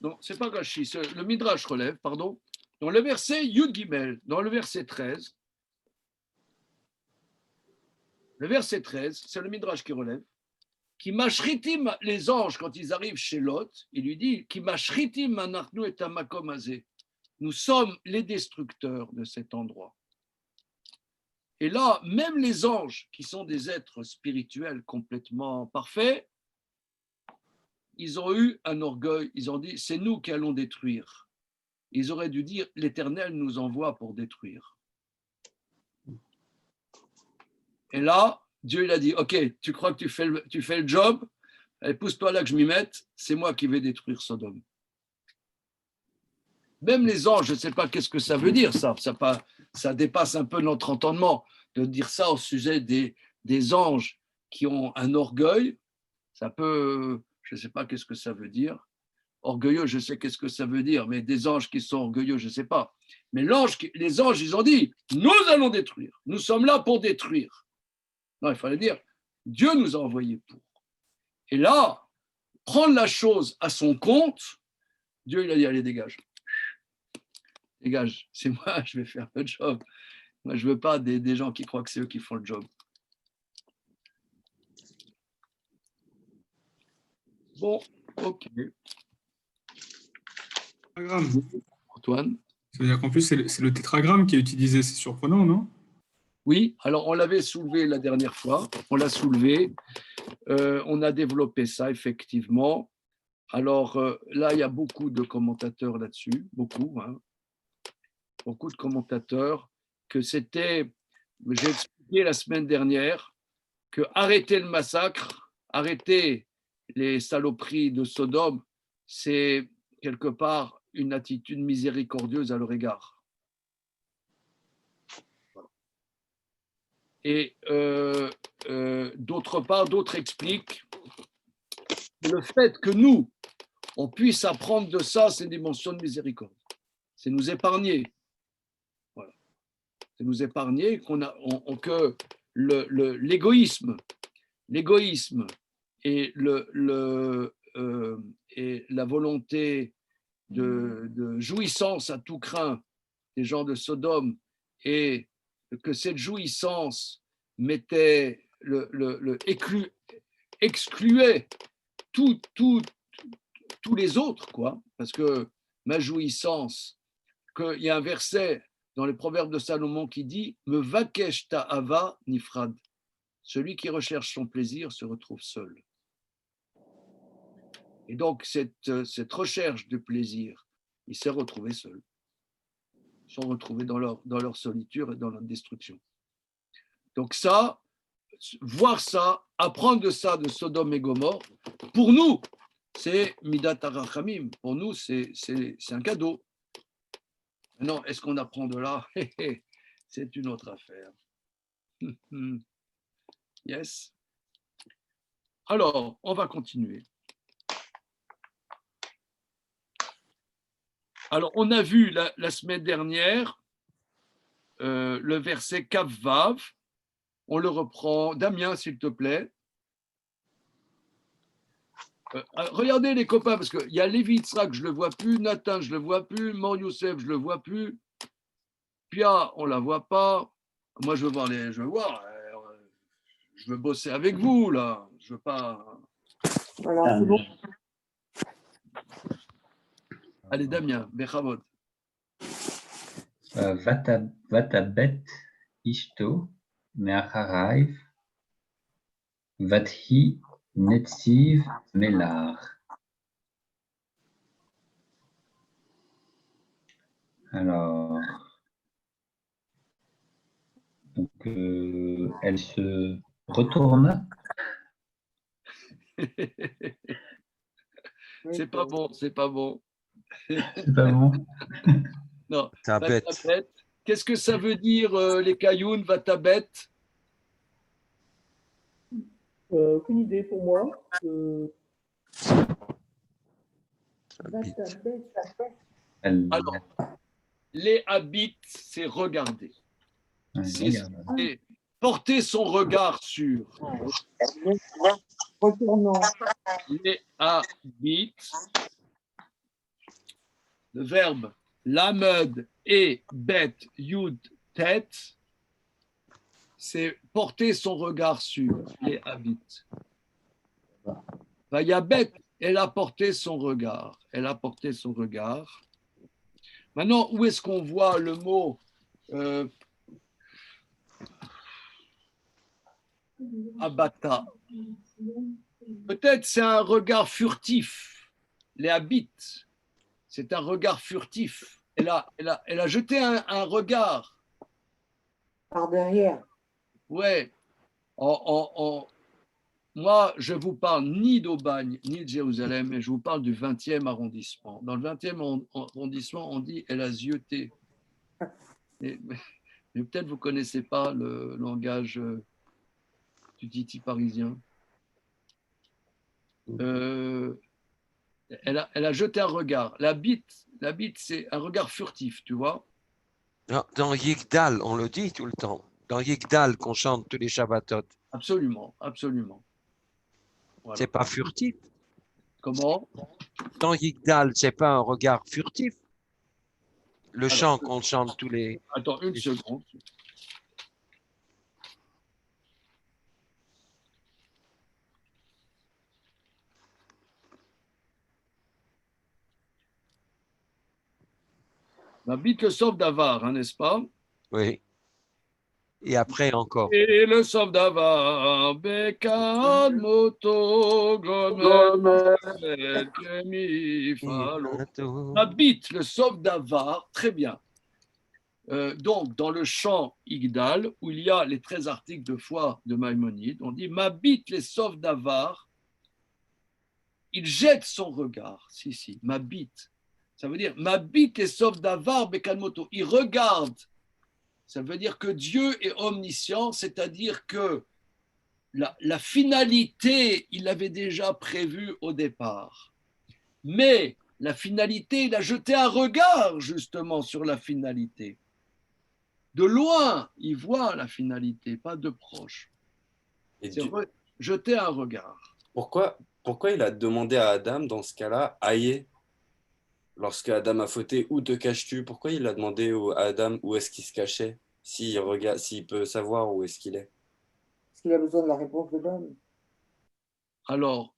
Non, c'est pas Rashi, le Midrash relève, pardon. Dans le verset Yud Gimel, dans le verset 13, c'est le Midrash qui relève, qui mashritim les anges quand ils arrivent chez Lot, il lui dit qui mashritim anachnu et amakom azeh. Nous sommes les destructeurs de cet endroit. Et là, même les anges, qui sont des êtres spirituels complètement parfaits, ils ont eu un orgueil, ils ont dit, c'est nous qui allons détruire. Ils auraient dû dire, l'Éternel nous envoie pour détruire. Et là, Dieu il a dit, ok, tu crois que tu fais le job, allez, pousse-toi là que je m'y mette, c'est moi qui vais détruire Sodome. Même les anges, je ne sais pas qu'est-ce que ça veut dire, ça dépasse un peu notre entendement de dire ça au sujet des anges qui ont un orgueil, ça peut, je ne sais pas qu'est-ce que ça veut dire. Orgueilleux, je sais qu'est-ce que ça veut dire, mais des anges qui sont orgueilleux, je ne sais pas. Mais les anges, ils ont dit, nous allons détruire, nous sommes là pour détruire. Non, il fallait dire, Dieu nous a envoyés pour. Et là, prendre la chose à son compte, Dieu, il a dit, allez, dégage. Dégage, c'est moi, je vais faire le job. Moi, je ne veux pas des gens qui croient que c'est eux qui font le job. Bon, ok. Antoine. Ça veut dire qu'en plus, c'est le tétragramme qui est utilisé, c'est surprenant, non? Oui, alors on l'avait soulevé la dernière fois, on l'a soulevé, on a développé ça effectivement. Alors là, il y a beaucoup de commentateurs là-dessus, beaucoup de commentateurs, que c'était, j'ai expliqué la semaine dernière, que arrêter le massacre, arrêter les saloperies de Sodome, c'est quelque part une attitude miséricordieuse à leur égard. Et d'autre part, d'autres expliquent le fait que nous, on puisse apprendre de ça, c'est une dimension de miséricorde. C'est nous épargner de nous épargner, que l'égoïsme et, et la volonté de jouissance à tout craint des gens de Sodome, et que cette jouissance excluait tous les autres, quoi, parce que ma jouissance, qu'il y a un verset dans les Proverbes de Salomon qui dit « Me vakesh ta'ava nifrad ». Celui qui recherche son plaisir se retrouve seul. Et donc, cette recherche de plaisir, il s'est retrouvé seul. Ils sont retrouvés dans leur solitude et dans leur destruction. Donc ça, voir ça, apprendre de ça de Sodome et Gomorrhe, pour nous, c'est Midat HaRachamim. Pour nous, c'est un cadeau. Non, est-ce qu'on apprend de là? C'est une autre affaire. Yes. Alors, on va continuer. Alors, on a vu la semaine dernière le verset Kav-Vav. On le reprend. Damien, s'il te plaît. Regardez les copains, parce qu'il y a Lévi Yitzhak, je ne le vois plus. Nathan, je ne le vois plus. Mor Youssef, je ne le vois plus. Pia, on ne la voit pas. Moi, je veux voir je veux bosser avec vous, là. Je ne veux pas. Voilà, c'est bon. Allez, Damien, Bechavot. Vatabet Ishto Me'acharaiv Vathi Netziv Melar. Alors, donc, elle se retourne. C'est pas bon, c'est pas bon. C'est pas bon. Non, Vatabet. Qu'est-ce que ça veut dire les cailloux, Vatabet? Aucune idée pour moi. Alors, les habits, c'est regarder. C'est porter son regard sur. Retournant. Les habits, le verbe lamed et bet yud tête, c'est porter son regard sur les habits. Vayabet, elle a porté son regard. Elle a porté son regard. Maintenant, où est-ce qu'on voit le mot abata? Peut-être c'est un regard furtif. Les habits, c'est un regard furtif. Elle a jeté un regard. Par derrière. Ouais. Moi, je vous parle ni d'Aubagne, ni de Jérusalem, mais je vous parle du 20e arrondissement. Dans le 20e arrondissement, on dit « elle a zioté ». Mais peut-être vous ne connaissez pas le langage du titi parisien. Elle a jeté un regard. La bite, c'est un regard furtif, tu vois. Dans Yigdal, on le dit tout le temps. Dans Yigdal, qu'on chante tous les Shabbatot. Absolument, absolument. Voilà. C'est pas furtif. Comment? Dans Yigdal, c'est pas un regard furtif. Le chant qu'on chante tous les... Attends une seconde. La bite le sauve d'Avar, hein, n'est-ce pas? Oui. Et après encore. Et le sauve d'Avar, Bekad Moto, Gomel, La bite le sauve d'Avar, très bien. Donc, dans le chant Igdal, où il y a les 13 articles de foi de Maïmonide, on dit ma bite les sauve d'Avar, il jette son regard. Si, ma bite. Ça veut dire ma bite les sauve d'Avar, Bekad Moto. Il regarde. Ça veut dire que Dieu est omniscient, c'est-à-dire que la finalité, il l'avait déjà prévue au départ. Mais la finalité, il a jeté un regard justement sur la finalité. De loin, il voit la finalité, pas de proche. Et C'est du- jeter un regard. pourquoi il a demandé à Adam, dans ce cas-là, Aïe, lorsque Adam a fauté, où te caches-tu? Pourquoi il a demandé à Adam où est-ce qu'il se cachait, s'il regarde, s'il peut savoir où est-ce qu'il est? Parce qu'il a besoin de la réponse de l'homme. Alors,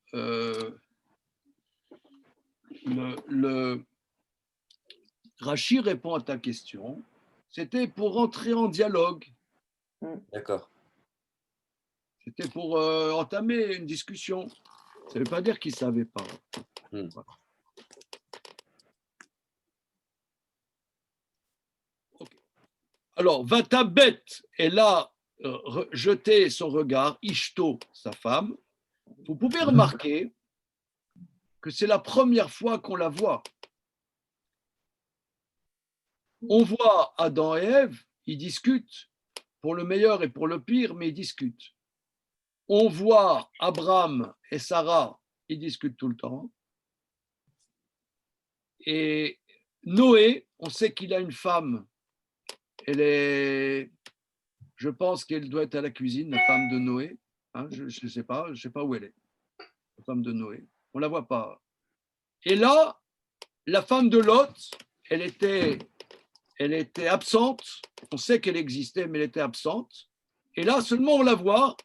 Rachid répond à ta question. C'était pour entrer en dialogue. D'accord. C'était pour entamer une discussion. Ça ne veut pas dire qu'il ne savait pas. Voilà. Okay. Alors, Vatabet, elle a jeté son regard, Ishto, sa femme. Vous pouvez remarquer que c'est la première fois qu'on la voit. On voit Adam et Ève, ils discutent, pour le meilleur et pour le pire, mais ils discutent. On voit Abraham et Sarah, ils discutent tout le temps. Et Noé, on sait qu'il a une femme. Je pense qu'elle doit être à la cuisine, la femme de Noé. Hein, je ne sais pas où elle est, la femme de Noé. On ne la voit pas. Et là, la femme de Lot, elle était absente. On sait qu'elle existait, mais elle était absente. Et là, seulement on la voit.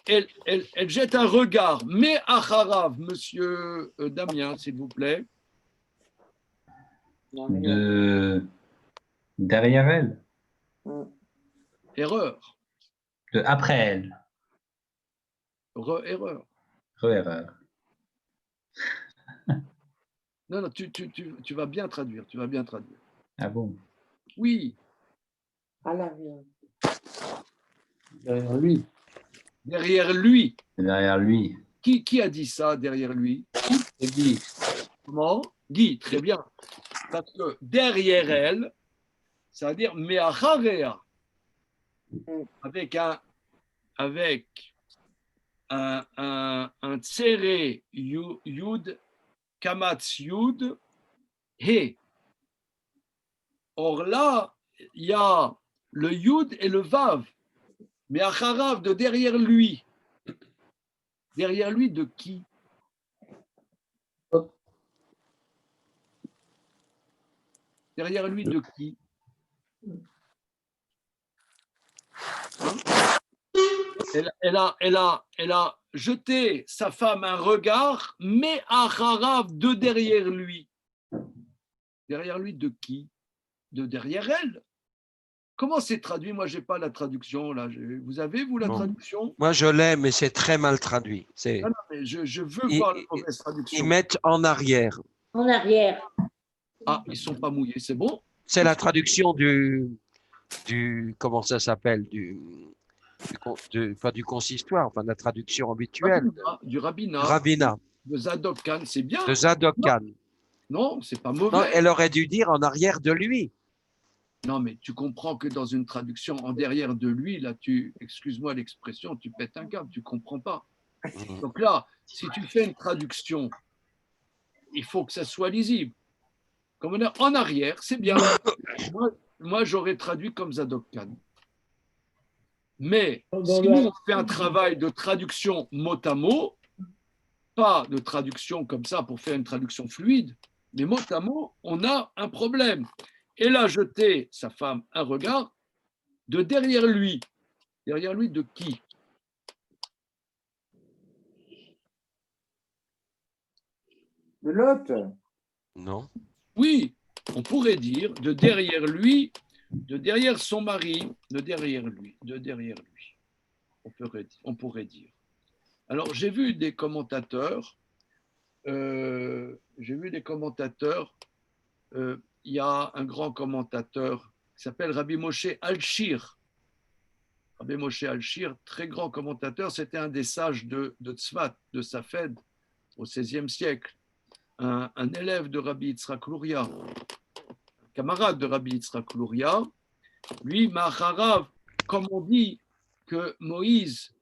Elle jette un regard. Mais Acharav, monsieur Damien, s'il vous plaît. Derrière elle, Erreur. après elle, Erreur. erreur. Non, tu vas bien traduire. Tu vas bien traduire. Ah bon? Oui. À l'arrière. Derrière lui. Derrière lui. Derrière lui. Qui a dit ça derrière lui? C'est Guy. Comment? Guy, très bien. Parce que derrière elle, ça veut dire me'acharea, avec un tsere yud, kamatz yud, he. Or là, il y a le yud et le vav, me'acharav de derrière lui. Derrière lui de qui? Derrière lui de qui? Elle a jeté sa femme un regard, mais Acharav de derrière lui. Derrière lui de qui? De derrière elle. Comment c'est traduit? Moi, je n'ai pas la traduction. Là. Vous avez, vous, la traduction? Moi, je l'ai, mais c'est très mal traduit. Non, mais je veux voir la mauvaise traduction. Ils mettent en arrière. En arrière. Ah, ils ne sont pas mouillés, c'est bon? C'est la traduction du comment ça s'appelle, pas du consistoire, enfin la traduction habituelle. Du rabbinat. Rabbinat. De Zadok Khan, c'est bien. De Zadok Khan. Non, c'est pas mauvais. Non, elle aurait dû dire en arrière de lui. Non, mais tu comprends que dans une traduction en derrière de lui, là, excuse-moi l'expression, tu pètes un câble, tu comprends pas. Donc là, si tu fais une traduction, il faut que ça soit lisible. Comme on est en arrière, c'est bien. Moi, j'aurais traduit comme Zadok Khan. Mais si on fait un travail de traduction mot à mot, pas de traduction comme ça pour faire une traduction fluide, mais mot à mot, on a un problème. Elle a jeté, sa femme, un regard de derrière lui. Derrière lui de qui? De Lot. Non. Oui, on pourrait dire de derrière lui, de derrière son mari, de derrière lui. On pourrait dire. Alors, j'ai vu des commentateurs, il y a un grand commentateur qui s'appelle Rabbi Moshe Alshir. Rabbi Moshe Alshir, très grand commentateur, c'était un des sages de Tzfat, de Safed, au XVIe siècle. Un élève de Rabbi Yitzhak Luria, un camarade de Rabbi Yitzhak Luria, lui, Maharav, comme on dit que Moïse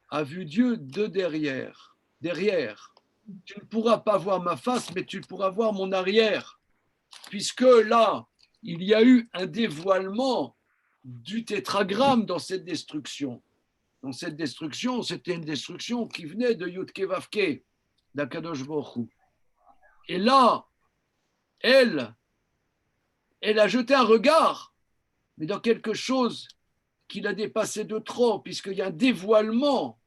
a vu Dieu de derrière. Tu ne pourras pas voir ma face, mais tu pourras voir mon arrière. Puisque là, il y a eu un dévoilement du tétragramme dans cette destruction. Dans cette destruction, c'était une destruction qui venait de Yudke Vavke, d'Akadosh Baruch Hu. Et là, elle a jeté un regard, mais dans quelque chose qui l'a dépassé de trop, puisqu'il y a un dévoilement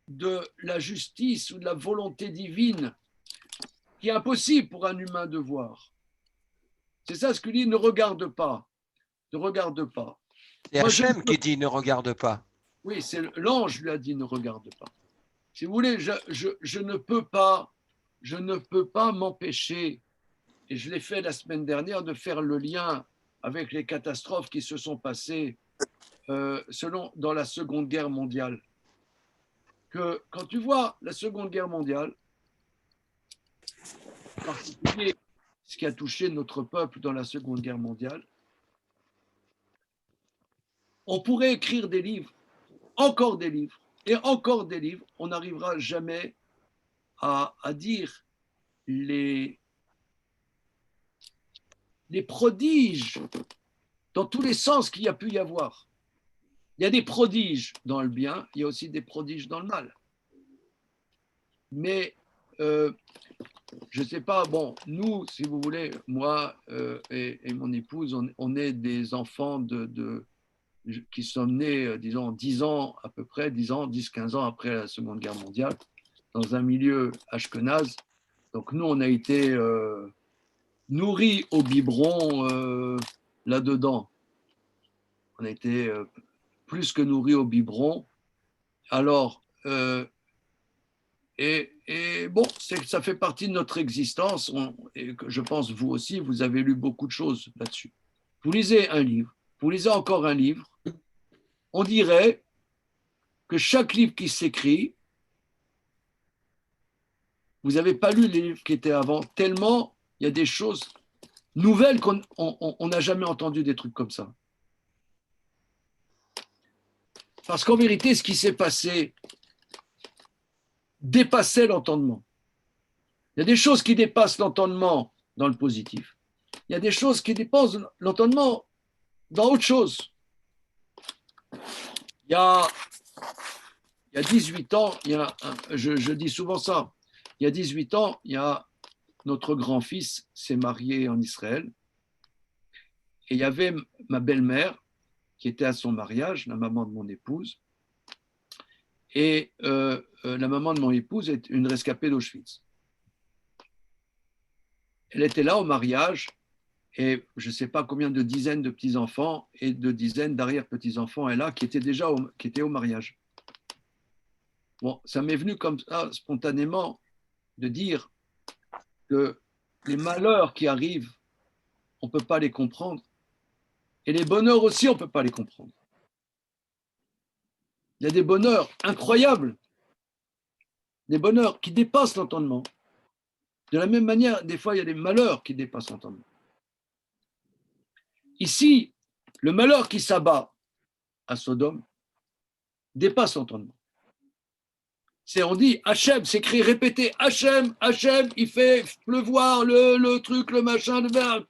de la justice ou de la volonté divine qui est impossible pour un humain de voir. C'est ça ce que dit, ne regarde pas. Ne regarde pas. C'est Hachem qui dit ne regarde pas. Oui, c'est l'ange lui a dit ne regarde pas. Si vous voulez, je ne peux pas m'empêcher, et je l'ai fait la semaine dernière, de faire le lien avec les catastrophes qui se sont passées dans la Seconde Guerre mondiale. Que quand tu vois la Seconde Guerre mondiale, en particulier ce qui a touché notre peuple dans la Seconde Guerre mondiale, on pourrait écrire des livres, encore des livres, et encore des livres, on n'arrivera jamais à dire les prodiges dans tous les sens qu'il y a pu y avoir. Il y a des prodiges dans le bien, il y a aussi des prodiges dans le mal. Mais je ne sais pas, bon, nous, si vous voulez, moi et mon épouse, on est des enfants qui sommes nés, disons, 10 ans à peu près, 10-15 ans après la Seconde Guerre mondiale, dans un milieu ashkénaze. Donc nous, on a été nourris au biberon là-dedans. On a été plus que nourris au biberon. Alors, et bon, ça fait partie de notre existence. Et je pense, vous aussi, vous avez lu beaucoup de choses là-dessus. Vous lisez un livre, vous lisez encore un livre, on dirait que chaque livre qui s'écrit, vous n'avez pas lu les livres qui étaient avant, tellement il y a des choses nouvelles qu'on n'a jamais entendu des trucs comme ça. Parce qu'en vérité, ce qui s'est passé dépassait l'entendement. Il y a des choses qui dépassent l'entendement dans le positif. Il y a des choses qui dépassent l'entendement dans autre chose. Il y a 18 ans, je dis souvent ça, il y a 18 ans, il y a notre grand-fils s'est marié en Israël et il y avait ma belle-mère qui était à son mariage, la maman de mon épouse, et la maman de mon épouse est une rescapée d'Auschwitz. Elle était là au mariage et je ne sais pas combien de dizaines de petits-enfants et de dizaines d'arrière-petits-enfants elle a qui étaient au mariage. Bon, ça m'est venu comme ça spontanément de dire que les malheurs qui arrivent, on ne peut pas les comprendre. Et les bonheurs aussi, on ne peut pas les comprendre. Il y a des bonheurs incroyables, des bonheurs qui dépassent l'entendement. De la même manière, des fois, il y a des malheurs qui dépassent l'entendement. Ici, le malheur qui s'abat à Sodome dépasse l'entendement. On dit Hachem, c'est écrit, répété, Hachem, il fait pleuvoir le truc, le machin, le verre,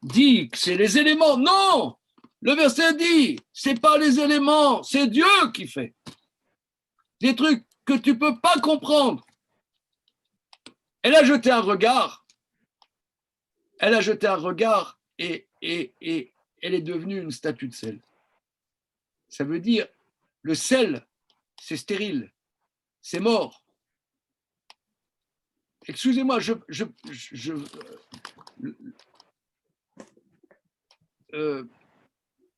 dit que c'est les éléments. Non! Le verset dit, c'est pas les éléments, c'est Dieu qui fait. Des trucs que tu peux pas comprendre. Elle a jeté un regard et elle est devenue une statue de sel. Ça veut dire, le sel, c'est stérile, c'est mort. Excusez-moi,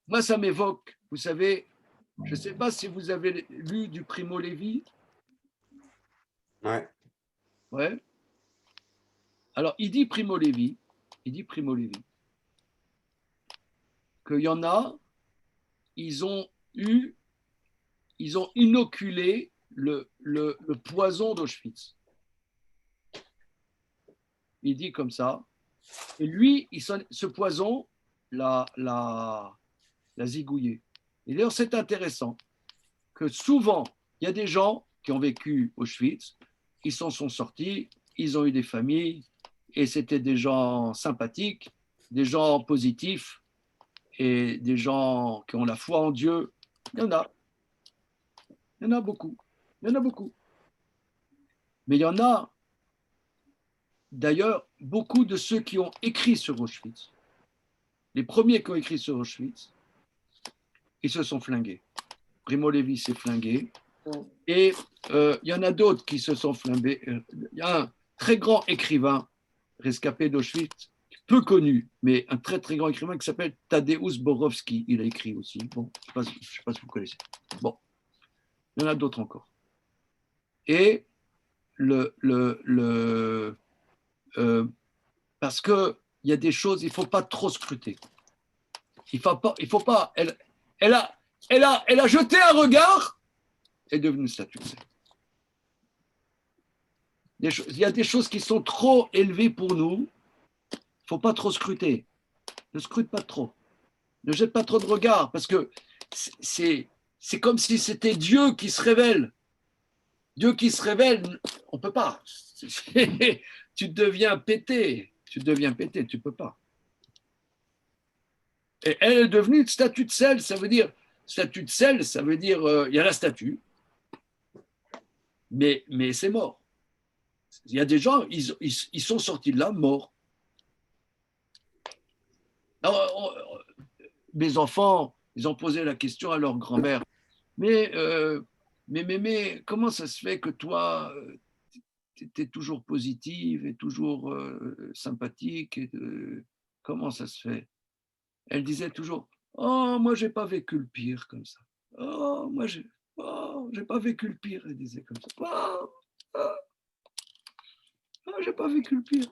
moi, ça m'évoque, vous savez, je ne sais pas si vous avez lu du Primo Levi. Ouais. Ouais. Alors, il dit Primo Levi, qu'il y en a, ils ont inoculé le poison d'Auschwitz. Il dit comme ça. Et lui, ce poison l'a zigouillé. Et d'ailleurs, c'est intéressant que souvent, il y a des gens qui ont vécu Auschwitz, ils sont sortis, ils ont eu des familles, et c'était des gens sympathiques, des gens positifs, et des gens qui ont la foi en Dieu, il y en a. Il y en a beaucoup. Il y en a beaucoup. Mais il y en a, d'ailleurs, beaucoup de ceux qui ont écrit sur Auschwitz. Les premiers qui ont écrit sur Auschwitz, ils se sont flingués. Primo Levi s'est flingué. Et il y en a d'autres qui se sont flingués. Il y a un très grand écrivain rescapé d'Auschwitz, peu connu, mais un très très grand écrivain qui s'appelle Tadeusz Borowski. Il a écrit aussi. Bon, je ne sais pas si vous connaissez. Bon, il y en a d'autres encore. Et parce qu'il y a des choses, il ne faut pas trop scruter. Il faut pas. Elle a jeté un regard, elle est devenue statue. Il y a des choses qui sont trop élevées pour nous. Il ne faut pas trop scruter. Ne scrute pas trop. Ne jette pas trop de regard, parce que c'est comme si c'était Dieu qui se révèle. Dieu qui se révèle, on ne peut pas. Tu deviens pété. Tu ne peux pas. Et elle est devenue une statue de sel, ça veut dire, il y a la statue, mais c'est mort. Il y a des gens, ils sont sortis de là morts. Alors, mes enfants, ils ont posé la question à leur grand-mère, mais comment ça se fait que toi, tu es toujours positive et toujours sympathique comment ça se fait? Elle disait toujours, oh, moi, j'ai pas vécu le pire comme ça. Oh, moi, j'ai pas vécu le pire, elle disait comme ça. J'ai pas vécu le pire.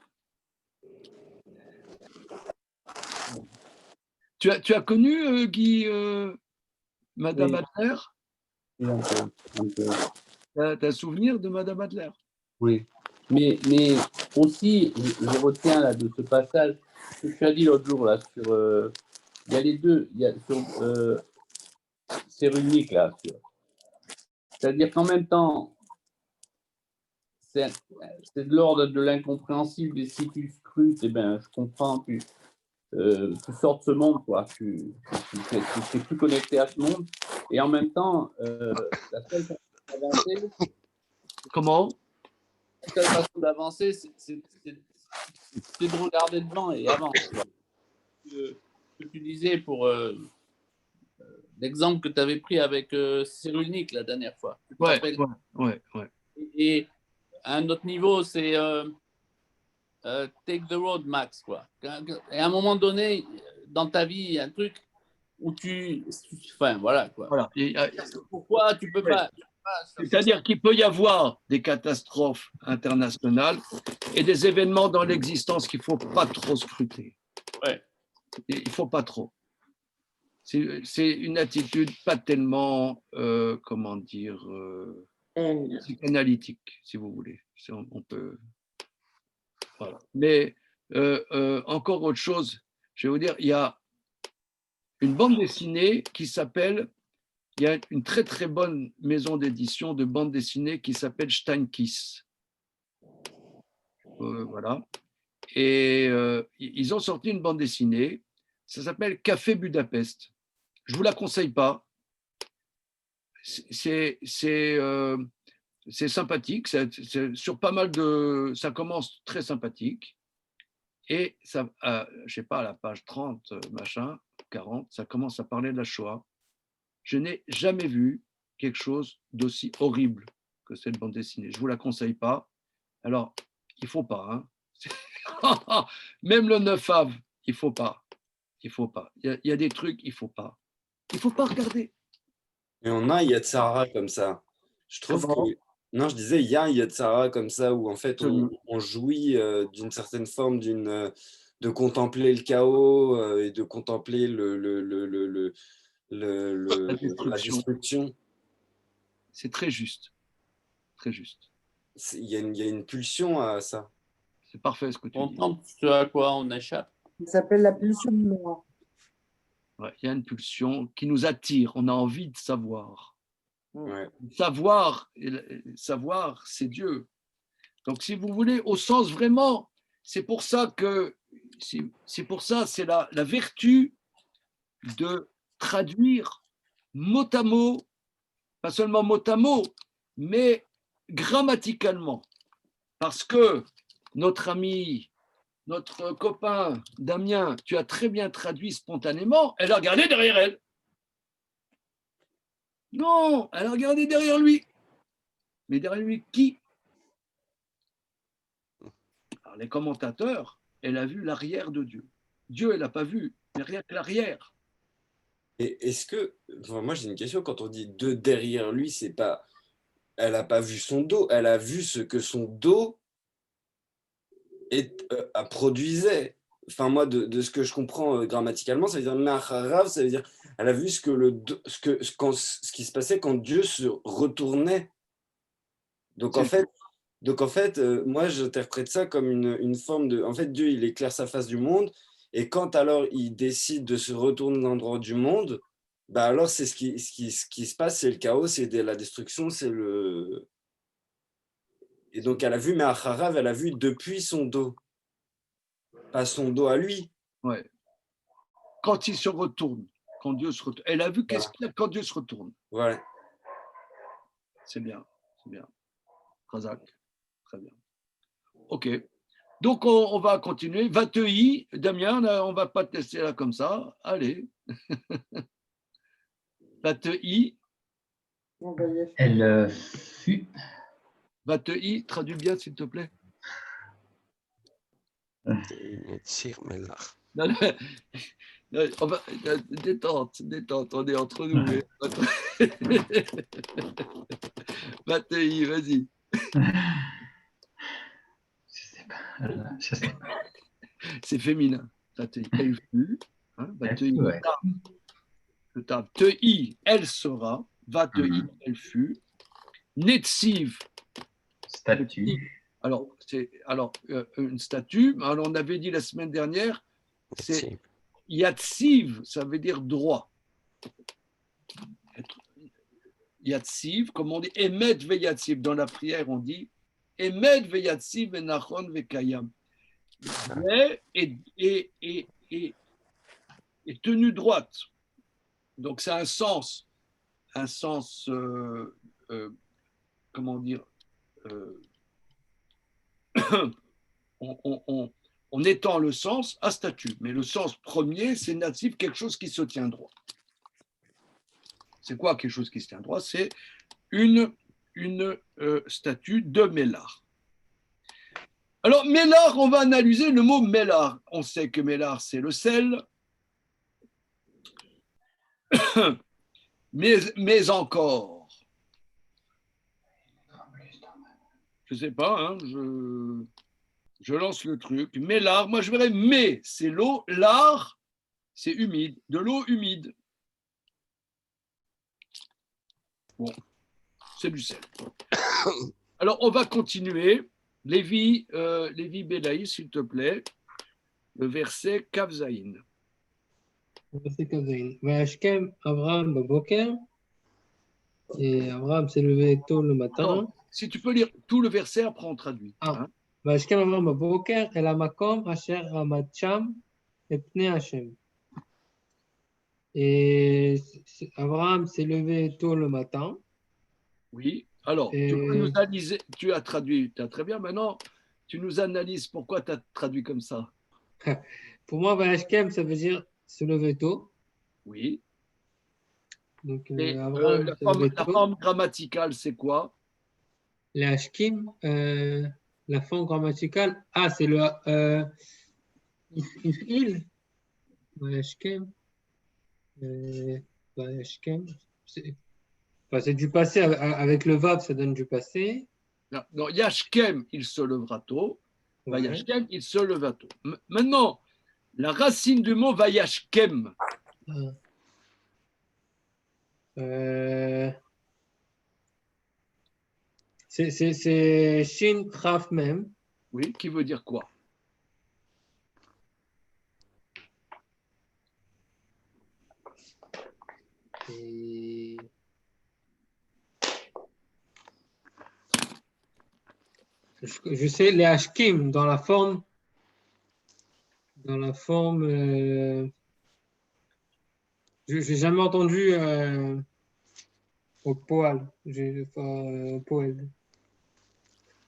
Tu as connu, Guy, Madame Adler? Un peu. Tu as souvenir de Madame Adler? Oui. Mais aussi, je retiens là, de ce passage, ce que tu as dit l'autre jour, là, sur. Il y a les deux. Il y a sur Cyrulnik, là. C'est-à-dire qu'en même temps, c'est de l'ordre de l'incompréhensible, et si tu scrutes, eh ben, je comprends, tu sors de ce monde, quoi. Tu es plus connecté à ce monde. Et en même temps, la seule façon d'avancer. Comment? La seule façon d'avancer, c'est de regarder devant et avancer. Ce que tu disais pour l'exemple que tu avais pris avec Cyrulnik la dernière fois. Ouais. Et à un autre niveau, c'est take the road, Max, quoi. Et à un moment donné, dans ta vie, il y a un truc où enfin, voilà, quoi. Voilà. Pourquoi tu peux pas. C'est-à-dire qu'il peut y avoir des catastrophes internationales et des événements dans l'existence qu'il ne faut pas trop scruter. Ouais. Il ne faut pas trop. C'est une attitude pas tellement, comment dire, psychanalytique, si vous voulez. On peut. Voilà. Mais encore autre chose, je vais vous dire, il y a une bande dessinée qui s'appelle. Il y a une très très bonne maison d'édition de bande dessinée qui s'appelle Steinkiss. Voilà. Et ils ont sorti une bande dessinée, ça s'appelle Café Budapest. Je ne vous la conseille pas. C'est sympathique, c'est sur pas mal de. Ça commence très sympathique. Et ça, je ne sais pas, à la page 30, machin, 40, ça commence à parler de la Shoah. Je n'ai jamais vu quelque chose d'aussi horrible que cette bande dessinée. Je ne vous la conseille pas. Alors, il ne faut pas. Hein. Même le 9 av, il ne faut pas. Il ne faut pas. Il y a des trucs, il ne faut pas. Il ne faut pas regarder. Et on a Yatsara comme ça. Je trouve que. Non, je disais, il y a un Yatsara comme ça où en fait on jouit d'une certaine forme de contempler le chaos et de contempler la destruction. C'est très juste. Très juste. Il y a une pulsion à ça. C'est parfait ce que tu dis. On tente ce à quoi on échappe. Ça s'appelle la pulsion de moi. Ouais, il y a une pulsion qui nous attire. On a envie de savoir. Ouais. Savoir, c'est Dieu. Donc, si vous voulez, au sens vraiment, c'est pour ça, c'est la vertu de traduire mot à mot, pas seulement mot à mot, mais grammaticalement. Parce que notre ami, notre copain Damien, tu as très bien traduit spontanément, elle a regardé derrière elle. Non, elle a regardé derrière lui. Mais derrière lui, qui? Alors, les commentateurs, elle a vu l'arrière de Dieu. Dieu, elle n'a pas vu, mais rien que l'arrière. Et est-ce que, enfin, moi j'ai une question, quand on dit de derrière lui, c'est pas, elle n'a pas vu son dos, elle a vu ce que son dos produisait. Enfin, moi, de ce que je comprends grammaticalement, ça veut dire Maharav, ça veut dire elle a vu ce qui se passait quand Dieu se retournait. Donc en fait, moi j'interprète ça comme une forme de. En fait, Dieu il éclaire sa face du monde, et quand alors il décide de se retourner dans l'endroit du monde, bah alors c'est ce qui se passe, c'est le chaos, c'est la destruction, c'est le. Et donc elle a vu Maharav, elle a vu depuis son dos. Pas son dos à lui. Ouais. Quand il se retourne, quand Dieu se retourne. Elle a vu qu'est-ce qu'il y a quand Dieu se retourne. Voilà. C'est bien, c'est bien. Razak, très bien. Ok. Donc on va continuer. Vatei, Damien, on ne va pas te laisser là comme ça. Allez. Vatei. Elle fut. Vatei, traduis bien s'il te plaît. Non, on va, détente, on est entre nous. Vatei, vas-y. Je sais pas. C'est féminin. Vatei, elle fut. Vatei, ouais. le tav. Tei, elle sera. Vatei, elle fut. Netziv. Statue. Alors, une statue. Alors, on avait dit la semaine dernière, c'est Yatsiv, ça veut dire droit. Yatsiv, comme on dit, Emet ve Yatsiv. Dans la prière, on dit Emet ve Yatsiv ve Nachon ve Kayam. Vrai et tenue droite. Donc, c'est un sens, comment dire, on étend le sens à statut. Mais le sens premier, c'est natif, quelque chose qui se tient droit. C'est quoi quelque chose qui se tient droit? C'est une statue de Mélar. Alors, Mélar, on va analyser le mot Mélar. On sait que Mélar, c'est le sel. mais encore. Je ne sais pas, hein, je lance le truc. Mélar, moi je verrais mais, c'est l'eau, l'art, c'est humide, de l'eau humide. Bon, c'est du sel. Alors, on va continuer. Lévi Belaï, s'il te plaît, le verset Kavzaïn. Le verset Kavzaïn. Vayashkem Abraham Baboker. Et Abraham s'est levé tôt le matin. Non, si tu peux lire tout le verset, après on traduit. Hein? Vayashkem Abraham Baboker, El Hamakom, Asher Amad Sham, Epnei Hashem. Et Abraham s'est levé tôt le matin. Oui, alors, tu peux nous analyser, tu as traduit, tu as très bien, maintenant, tu nous analyses pourquoi tu as traduit comme ça. Pour moi, Vayashkem, ça veut dire se lever tôt. Oui. Donc, et Abraham la forme grammaticale, c'est quoi? Les Hashkim, la forme grammaticale, c'est le il. Vayashkem. C'est du passé, avec le verbe, ça donne du passé. Non, Yashkem, il se levera tôt. Vayashkem, il se leva tôt. Maintenant, la racine du mot Vayashkem. C'est Shin Kraf Mem. Oui, qui veut dire quoi? Je sais les Hashkim dans la forme Je n'ai jamais entendu au poil. Poël.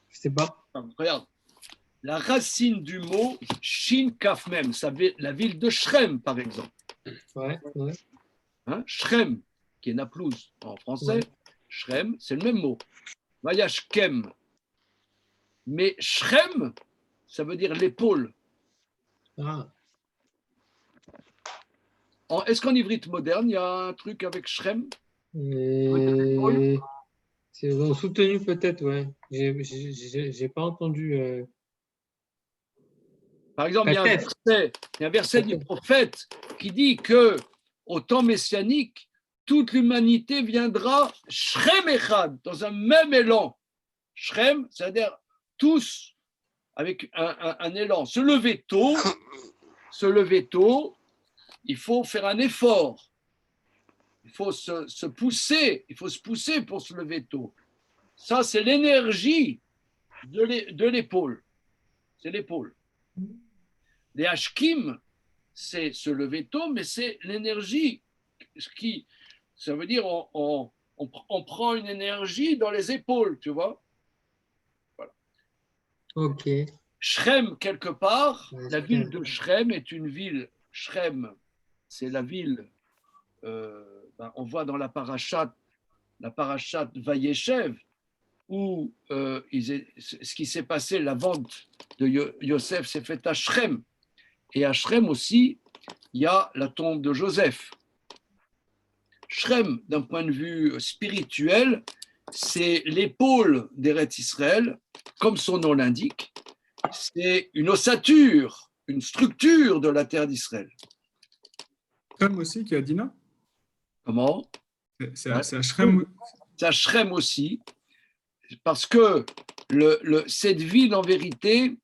Je sais pas. Regarde, la racine du mot Shin Kaf Mem, ça veut la ville de Shrem, par exemple. Ouais, ouais. Hein, Shrem, qui est Naplouse en français, Ouais. Shrem, c'est le même mot. Vaya Shkem. Mais Shrem, ça veut dire l'épaule. Ah. Est-ce qu'en ivrite moderne, il y a un truc avec Shrem? C'est soutenu peut-être, ouais. J'ai pas entendu. Par exemple, il y a un verset du Peut-être. prophète qui dit que au temps messianique, toute l'humanité viendra Shrem Echad, dans un même élan. Shrem, c'est-à-dire tous avec un élan. Se lever tôt, il faut faire un effort. Il faut se pousser, il faut se pousser pour se lever tôt. Ça, c'est l'énergie de l'épaule. C'est l'épaule. Les Ashkim, c'est se lever tôt, mais c'est l'énergie. Ça veut dire on prend une énergie dans les épaules, tu vois. Voilà. Ok. Shrem, quelque part, Ouais, la ville de Shrem est une ville. Shrem, c'est la ville. On voit dans la parashat Vayeshev, où ce qui s'est passé, la vente de Yosef s'est faite à Shrem. Et à Shrem aussi, il y a la tombe de Joseph. Shrem, d'un point de vue spirituel, c'est l'épaule d'Eretz Israël, comme son nom l'indique. C'est une ossature, une structure de la terre d'Israël. Shrem aussi qui a Dina? Comment? C'est à Shrem. C'est à Shrem aussi, parce que cette ville, en vérité,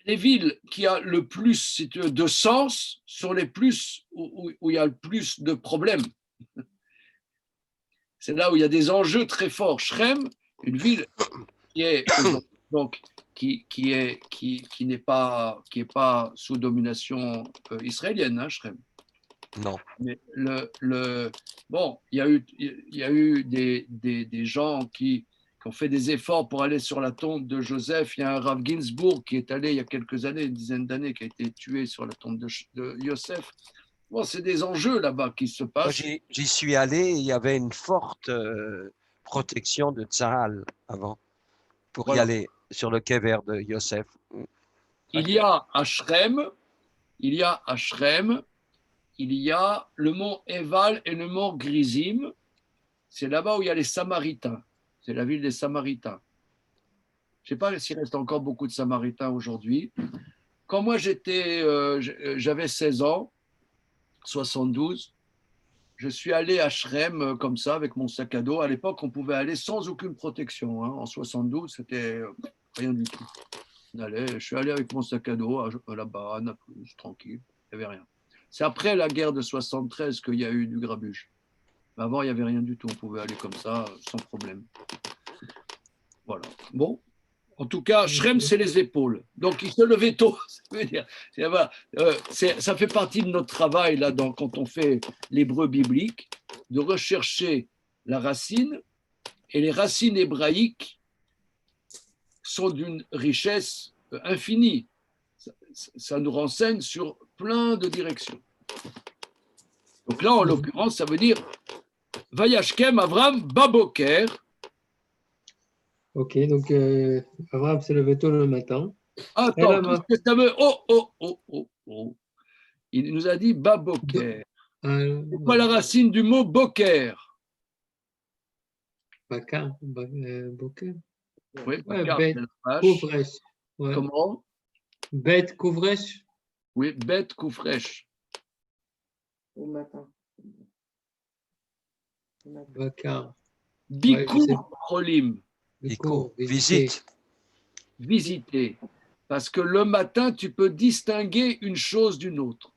les villes qui ont le plus de sens sont les plus où il y a le plus de problèmes. C'est là où il y a des enjeux très forts. Shrem, une ville qui est donc qui n'est pas sous domination israélienne, hein, Shrem. Non. Mais bon, il y a eu des gens qui ont fait des efforts pour aller sur la tombe de Joseph. Il y a un Rav Ginsburg qui est allé il y a quelques années, une dizaine d'années, qui a été tué sur la tombe de Yosef. Bon, c'est des enjeux là-bas qui se Moi, passent. j'y suis allé, il y avait une forte protection de Tsahal avant, pour y aller sur le kever de Yosef. Il y a à Shrem, il y a le mont Eval et le mont Grizim. C'est là-bas où il y a les Samaritains. C'est la ville des Samaritains. Je ne sais pas s'il reste encore beaucoup de Samaritains aujourd'hui. Quand moi j'avais 16 ans, 72, je suis allé à Shrem comme ça avec mon sac à dos. À l'époque, on pouvait aller sans aucune protection. Hein. En 72, c'était rien du tout. Je suis allé avec mon sac à dos là-bas, à Naplouse, tranquille. Il n'y avait rien. C'est après la guerre de 73 qu'il y a eu du grabuge. Mais avant, il n'y avait rien du tout. On pouvait aller comme ça, sans problème. Voilà. Bon. En tout cas, Shrem, c'est les épaules. Donc, il se levait tôt. Ça fait partie de notre travail là, quand on fait l'hébreu biblique, de rechercher la racine. Et les racines hébraïques sont d'une richesse infinie. Ça nous renseigne sur plein de directions. Donc là, en l'occurrence, ça veut dire Vayashkem Avram Baboker. Ok, donc Abraham s'est levé tôt le matin. Attends, qu'est-ce que ça veut? Oh. Il nous a dit Baboker. C'est quoi la racine du mot Boker? Bakar, Boker. Oui, Bakar, bête, Kouvresh. Ouais. Comment? Bête, Kouvresh. Oui, bête, Kouvresh. Au matin. Bakar. Bikur Cholim. Visite. Visiter. Parce que le matin, tu peux distinguer une chose d'une autre.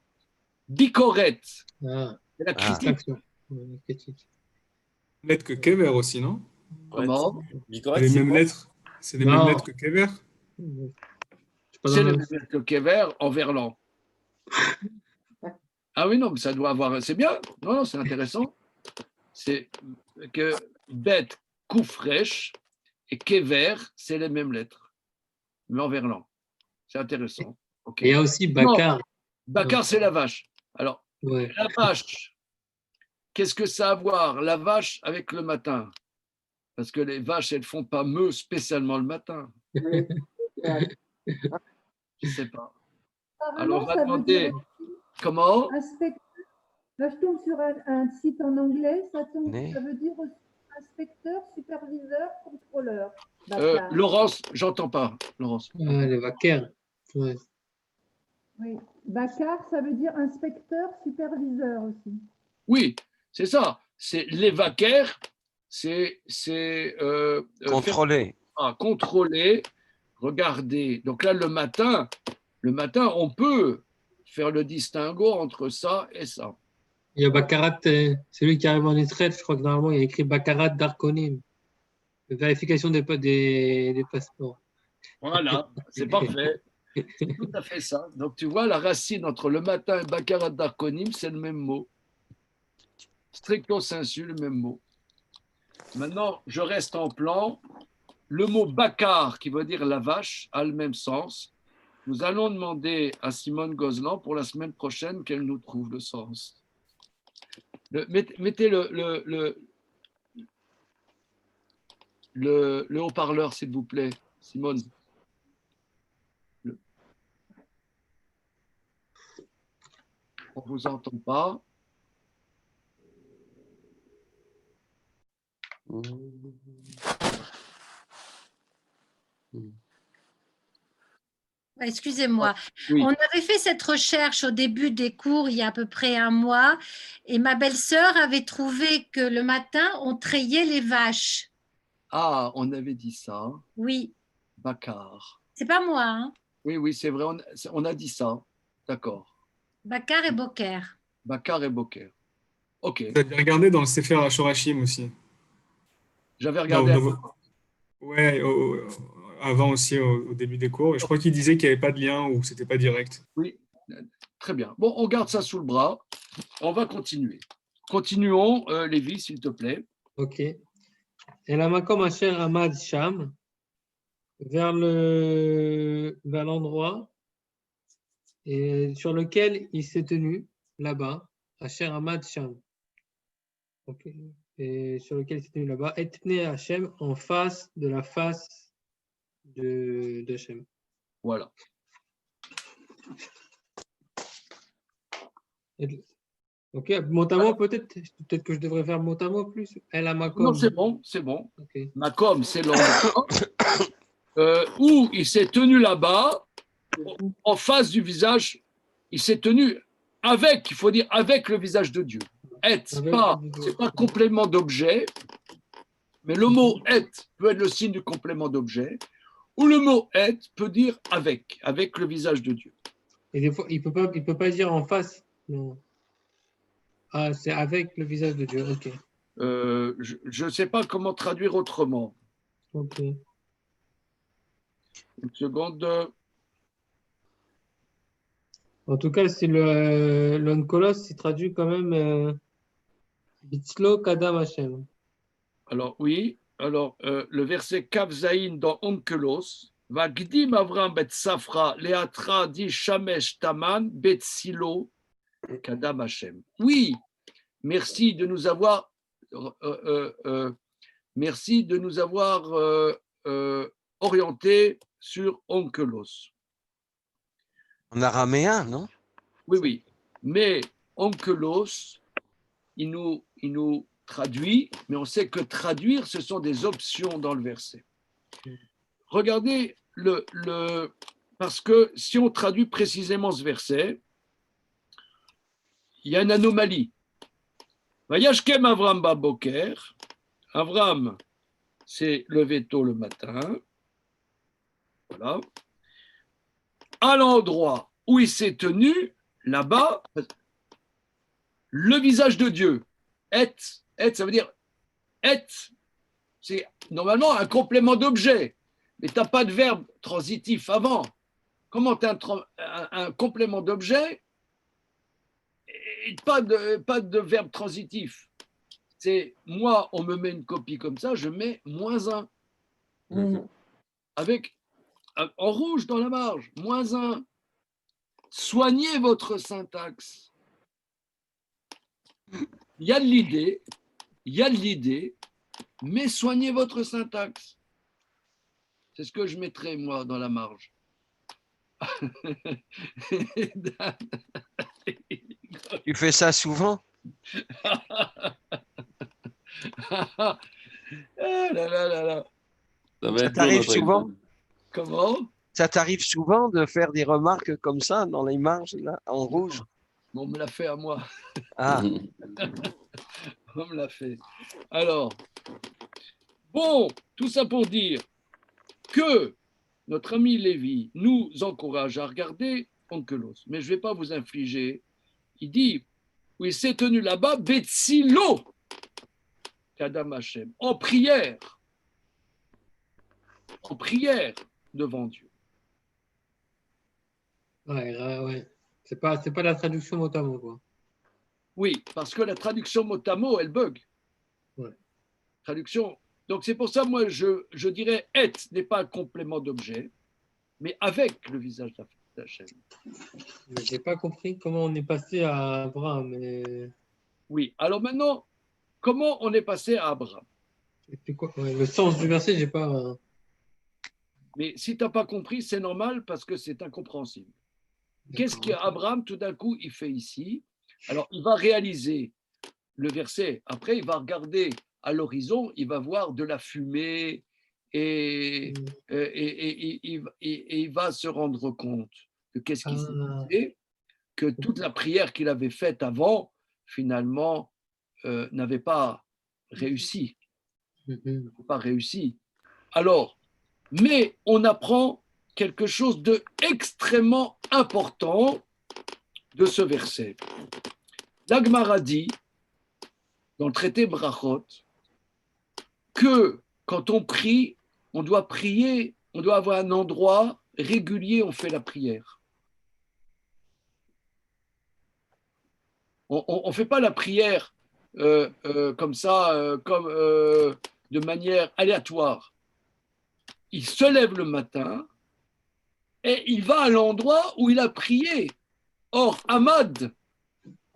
Bikoret. C'est la critique. Lettres que Kever aussi, non? Comment? Bikoret, les mêmes lettres. C'est les mêmes lettres que Kever? C'est les mêmes lettres que Kever en verlan. Ah oui, non, mais ça doit avoir. C'est bien. Non, non, c'est intéressant. C'est que Bet, Koufresh et Kever, c'est les mêmes lettres, mais en verlan. C'est intéressant. Ok. Et il y a aussi Non, Bakar. Bakar, c'est la vache. Alors, Ouais. la vache, qu'est-ce que ça a à voir, la vache, avec le matin? Parce que les vaches, elles ne font pas meuh spécialement le matin. Oui. Je ne sais pas. Apparemment, Alors, on va ça veut demander dire comment. inspecteur. Là, je tombe sur un site en anglais, Né. ça veut dire aussi inspecteur, superviseur, contrôleur. Bakar. Laurence, j'entends pas. Laurence. Le Bakar. Ouais. Oui. Bakar, ça veut dire inspecteur, superviseur aussi. Oui, c'est ça. C'est l'évacaire, c'est Contrôler. contrôler, regarder. Donc là, le matin, on peut faire le distinguo entre ça et ça. Il y a Bakarat, celui qui arrive en Israël, je crois que normalement il y a écrit Bakarat Darkonim. Vérification des passeports. Voilà, c'est parfait. C'est tout à fait ça. Donc tu vois, la racine entre le matin et Bakarat Darkonim, c'est le même mot. Stricto sensu, le même mot. Maintenant, je reste en plan. Le mot Bakar, qui veut dire la vache, a le même sens. Nous allons demander à Simone Gozlan pour la semaine prochaine qu'elle nous trouve le sens. Mettez le haut-parleur, s'il vous plaît, Simone. On ne vous entend pas. Excusez-moi. Oui. On avait fait cette recherche au début des cours, il y a à peu près un mois, et ma belle-sœur avait trouvé que le matin, on trayait les vaches. Ah, on avait dit ça. Oui, Bakar. c'est pas moi, hein. Oui, oui, c'est vrai, on a dit ça. D'accord. Bakar et Boker. Bakar et Boker. Ok. Vous avez regardé dans le Sefer Ashorashim aussi. J'avais regardé. Ouais, avant aussi, au début des cours. Et je crois qu'il disait qu'il n'y avait pas de lien ou que c'était pas direct. Oui, très bien. Bon, on garde ça sous le bras. On va continuer. Continuons, Lévi, s'il te plaît. Ok. Et la Makom Asher Amad Sham, vers l'endroit et sur lequel il s'est tenu, là-bas, Asher Amad Sham. Ok. Et sur lequel il s'est tenu là-bas, Etpne Hachem, en face de la face d'Hachem. Voilà. Ok, mot à mot, peut-être que je devrais faire mot à mot plus. Elle a Makom. Non, c'est bon, c'est bon. Okay. Makom, c'est l'endroit où il s'est tenu là-bas, en face du visage, il s'est tenu avec, il faut dire avec le visage de Dieu. C'est pas complément d'objet, mais le mot être peut être le signe du complément d'objet, ou le mot être peut dire avec le visage de Dieu. Et des fois, il peut pas dire en face. Non. Ah, c'est avec le visage de Dieu. Ok. Je ne sais pas comment traduire autrement. Ok. Une seconde. En tout cas, c'est l'oncolos, il traduit quand même Bitzlo Kadam Hashem. Alors, oui. Alors, le verset Kav Zayin dans Onkelos, va Gdim Avram Bet Safra, Leatra di Shamesh Taman, Bet Silo, Kadam Hashem. Oui, merci de nous avoir, orienté sur Onkelos. En araméen, non? Oui, oui. Mais Onkelos, il nous traduit, mais on sait que traduire, ce sont des options dans le verset. Regardez parce que si on traduit précisément ce verset, il y a une anomalie. Vayashkem Avram Baboker. Avram s'est levé tôt le matin. Voilà. À l'endroit où il s'est tenu, là-bas, le visage de Dieu. Et, ça veut dire c'est normalement un complément d'objet, mais tu n'as pas de verbe transitif avant. Comment tu as un complément d'objet pas de verbe transitif. C'est moi, on me met une copie comme ça, je mets -1. Avec en rouge dans la marge, -1. Soignez votre syntaxe. Il y a de l'idée, mais soignez votre syntaxe. C'est ce que je mettrai, moi, dans la marge. Tu fais ça souvent? Ah là là là là. Ça va Ça être dur, t'arrive notre souvent? examen. Comment? Ça t'arrive souvent de faire des remarques comme ça dans les marges, là, en rouge? On me l'a fait à moi. Ah, On me l'a fait. Alors, bon, tout ça pour dire que notre ami Lévi nous encourage à regarder Onkelos. Mais je ne vais pas vous infliger. Il dit, oui, s'est tenu là-bas, Betsilo, Kadam Hashem, en prière devant Dieu. Ouais. C'est pas la traduction mot à mot, quoi. Oui, parce que la traduction mot à mot, elle bug. Ouais. Traduction. Donc c'est pour ça, moi, je dirais et n'est pas un complément d'objet, mais avec le visage d'Hachem. Mais j'ai pas compris comment on est passé à Abraham. Oui, alors maintenant, comment on est passé à Abraham? C'est quoi? Ouais, le sens du verset, j'ai pas. Mais si tu n'as pas compris, c'est normal parce que c'est incompréhensible. Qu'est-ce qu'Abraham, tout d'un coup, il fait ici? Alors, il va réaliser le verset. Après, il va regarder à l'horizon, il va voir de la fumée et il va se rendre compte de qu'est-ce qui s'est passé, que toute la prière qu'il avait faite avant, finalement, n'avait pas réussi. Pas réussi. Alors, mais on apprend quelque chose d'extrêmement important de ce verset. La Gemara dit, dans le traité Brachot, que quand on prie, on doit prier, on doit avoir un endroit régulier, on fait la prière. On ne fait pas la prière comme ça, de manière aléatoire. Il se lève le matin et il va à l'endroit où il a prié. Or, Ahmad,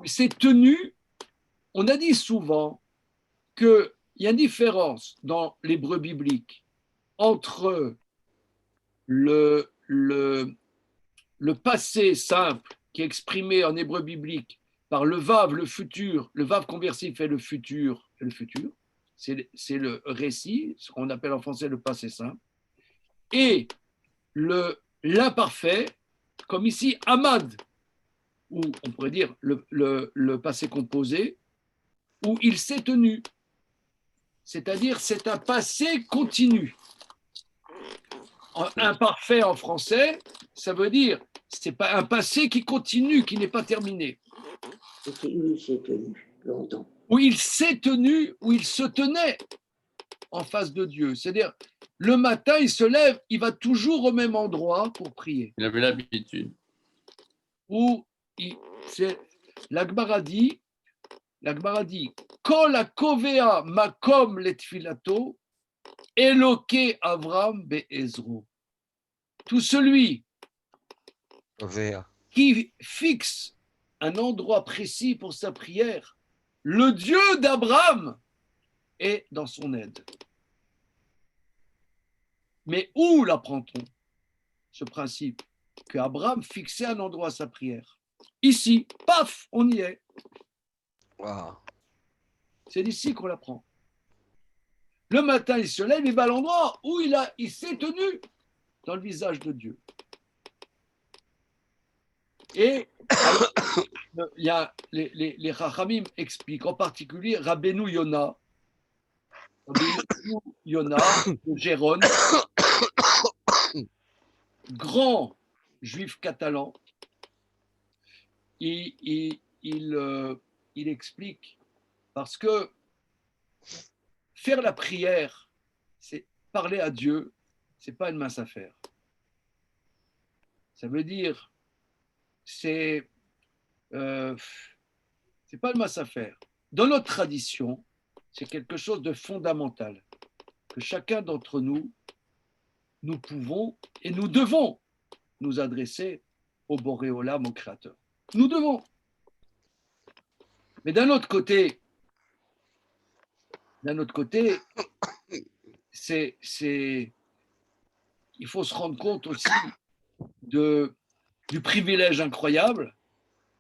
il s'est tenu, on a dit souvent qu'il y a une différence dans l'hébreu biblique entre le passé simple qui est exprimé en hébreu biblique par le vav, le vav conversif est le futur, c'est le récit, ce qu'on appelle en français le passé simple, et l'imparfait, comme ici Ahmad, ou on pourrait dire le passé composé, où il s'est tenu. C'est-à-dire, c'est un passé continu. Imparfait en français, ça veut dire, c'est pas un passé qui continue, qui n'est pas terminé. Il s'est tenu longtemps. Où il s'est tenu, où il se tenait en face de Dieu. C'est-à-dire, le matin, il se lève, il va toujours au même endroit pour prier. Il avait l'habitude. La Gemara dit, Kol hakovea makom letfilato, Eloke Avram be'ezro. Tout celui qui fixe un endroit précis pour sa prière, le Dieu d'Abraham est dans son aide. Mais où l'apprend-on, ce principe, que Abraham fixait un endroit à sa prière? Ici, paf, on y est. wow. C'est d'ici qu'on l'apprend. Le matin, il se lève, il va à l'endroit où il s'est tenu dans le visage de Dieu. Et il y a les Chachamim expliquent, en particulier Rabbeinu Yona, de Gérone, grand juif catalan, il explique, parce que faire la prière, c'est parler à Dieu, c'est pas une mince affaire. Ça veut dire, c'est C'est pas le Massafer. Dans notre tradition, c'est quelque chose de fondamental que chacun d'entre nous, nous pouvons et nous devons nous adresser au Boré Olam, au Créateur. Nous devons. Mais d'un autre côté, il faut se rendre compte aussi du privilège incroyable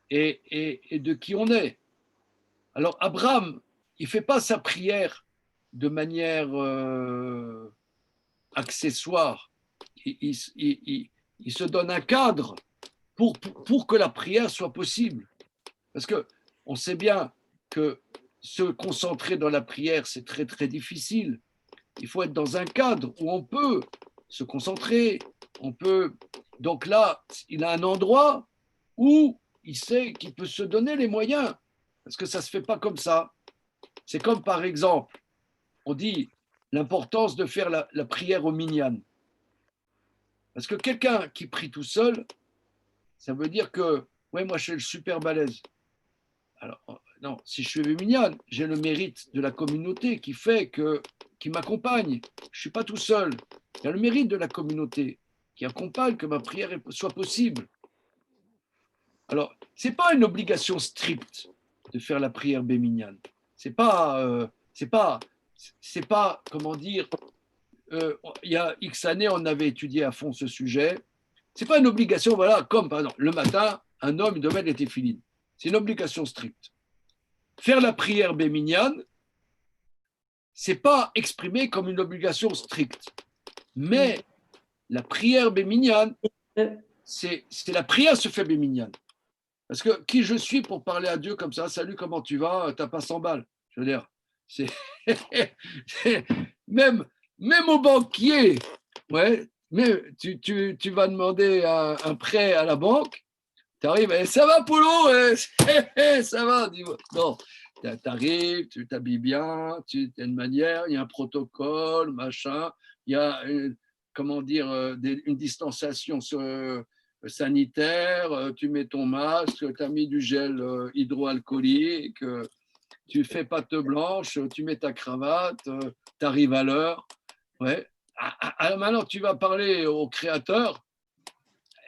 et de qui on est. Alors, Abraham, il ne fait pas sa prière de manière accessoire. Il se donne un cadre pour que la prière soit possible. Parce qu'on sait bien que se concentrer dans la prière, c'est très, très difficile. Il faut être dans un cadre où on peut se concentrer, on peut... Donc là, il a un endroit où il sait qu'il peut se donner les moyens, parce que ça ne se fait pas comme ça. C'est comme, par exemple, on dit l'importance de faire la prière au minyan. Parce que quelqu'un qui prie tout seul, ça veut dire que, ouais, moi, je suis le super balèze. Alors, non, si je suis minyan, j'ai le mérite de la communauté qui m'accompagne. Je ne suis pas tout seul. Il y a le mérite de la communauté qui accompagne que ma prière soit possible. Alors, ce n'est pas une obligation stricte de faire la prière béminyan. C'est pas, comment dire, il y a X années, on avait étudié à fond ce sujet. Ce n'est pas une obligation, voilà, comme par exemple, le matin, un homme il devait mettre les téphilines. C'est une obligation stricte. Faire la prière béminyan, ce n'est pas exprimé comme une obligation stricte. Mais la prière béminyan, c'est la prière se fait béminyan. Parce que qui je suis pour parler à Dieu comme ça, salut, comment tu vas, t'as pas 100 balles. Je veux dire, c'est même au banquier, ouais, mais tu vas demander un prêt à la banque, tu arrives, ça va Polo, ça va, dis-moi. Non, tu arrives, tu t'habilles bien, tu as une manière, il y a un protocole, machin, il y a comment dire, une distanciation sanitaire, tu mets ton masque, tu as mis du gel hydroalcoolique, tu fais patte blanche, tu mets ta cravate, tu arrives à l'heure. Ouais. Alors maintenant, tu vas parler au créateur.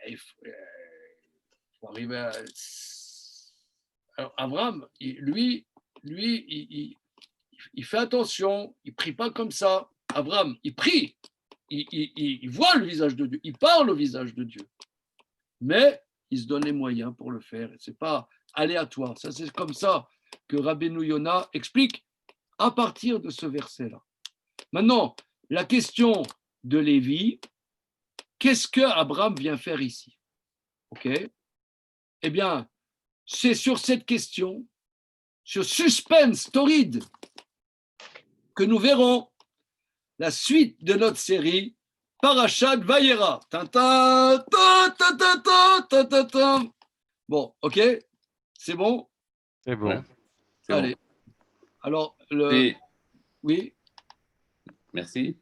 Il faut arriver à... Alors, Abraham, lui, il fait attention, il ne prie pas comme ça. Abraham, il prie, il voit le visage de Dieu, il parle au visage de Dieu. Mais il se donne les moyens pour le faire. Ce n'est pas aléatoire. Ça, c'est comme ça que Rabbeinu Yona explique à partir de ce verset-là. Maintenant, la question de Lévi, qu'est-ce que Abraham vient faire ici? Ok? Eh bien, c'est sur cette question, sur suspense torride, que nous verrons la suite de notre série Parashat Vayera. Bon, ok? C'est bon? C'est bon. Ouais. C'est Allez. bon. Alors, oui? Merci.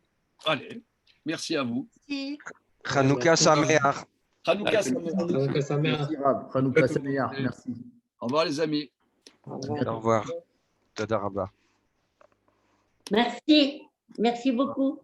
Allez, merci à vous. Si. Chanukah Sameach. Hanouka Sameach. Donc, sa mère. Merci Rab. Chanukah Sameach. Merci. Au revoir les amis. Au revoir. Au revoir. Toda Rabba. Merci. Merci beaucoup.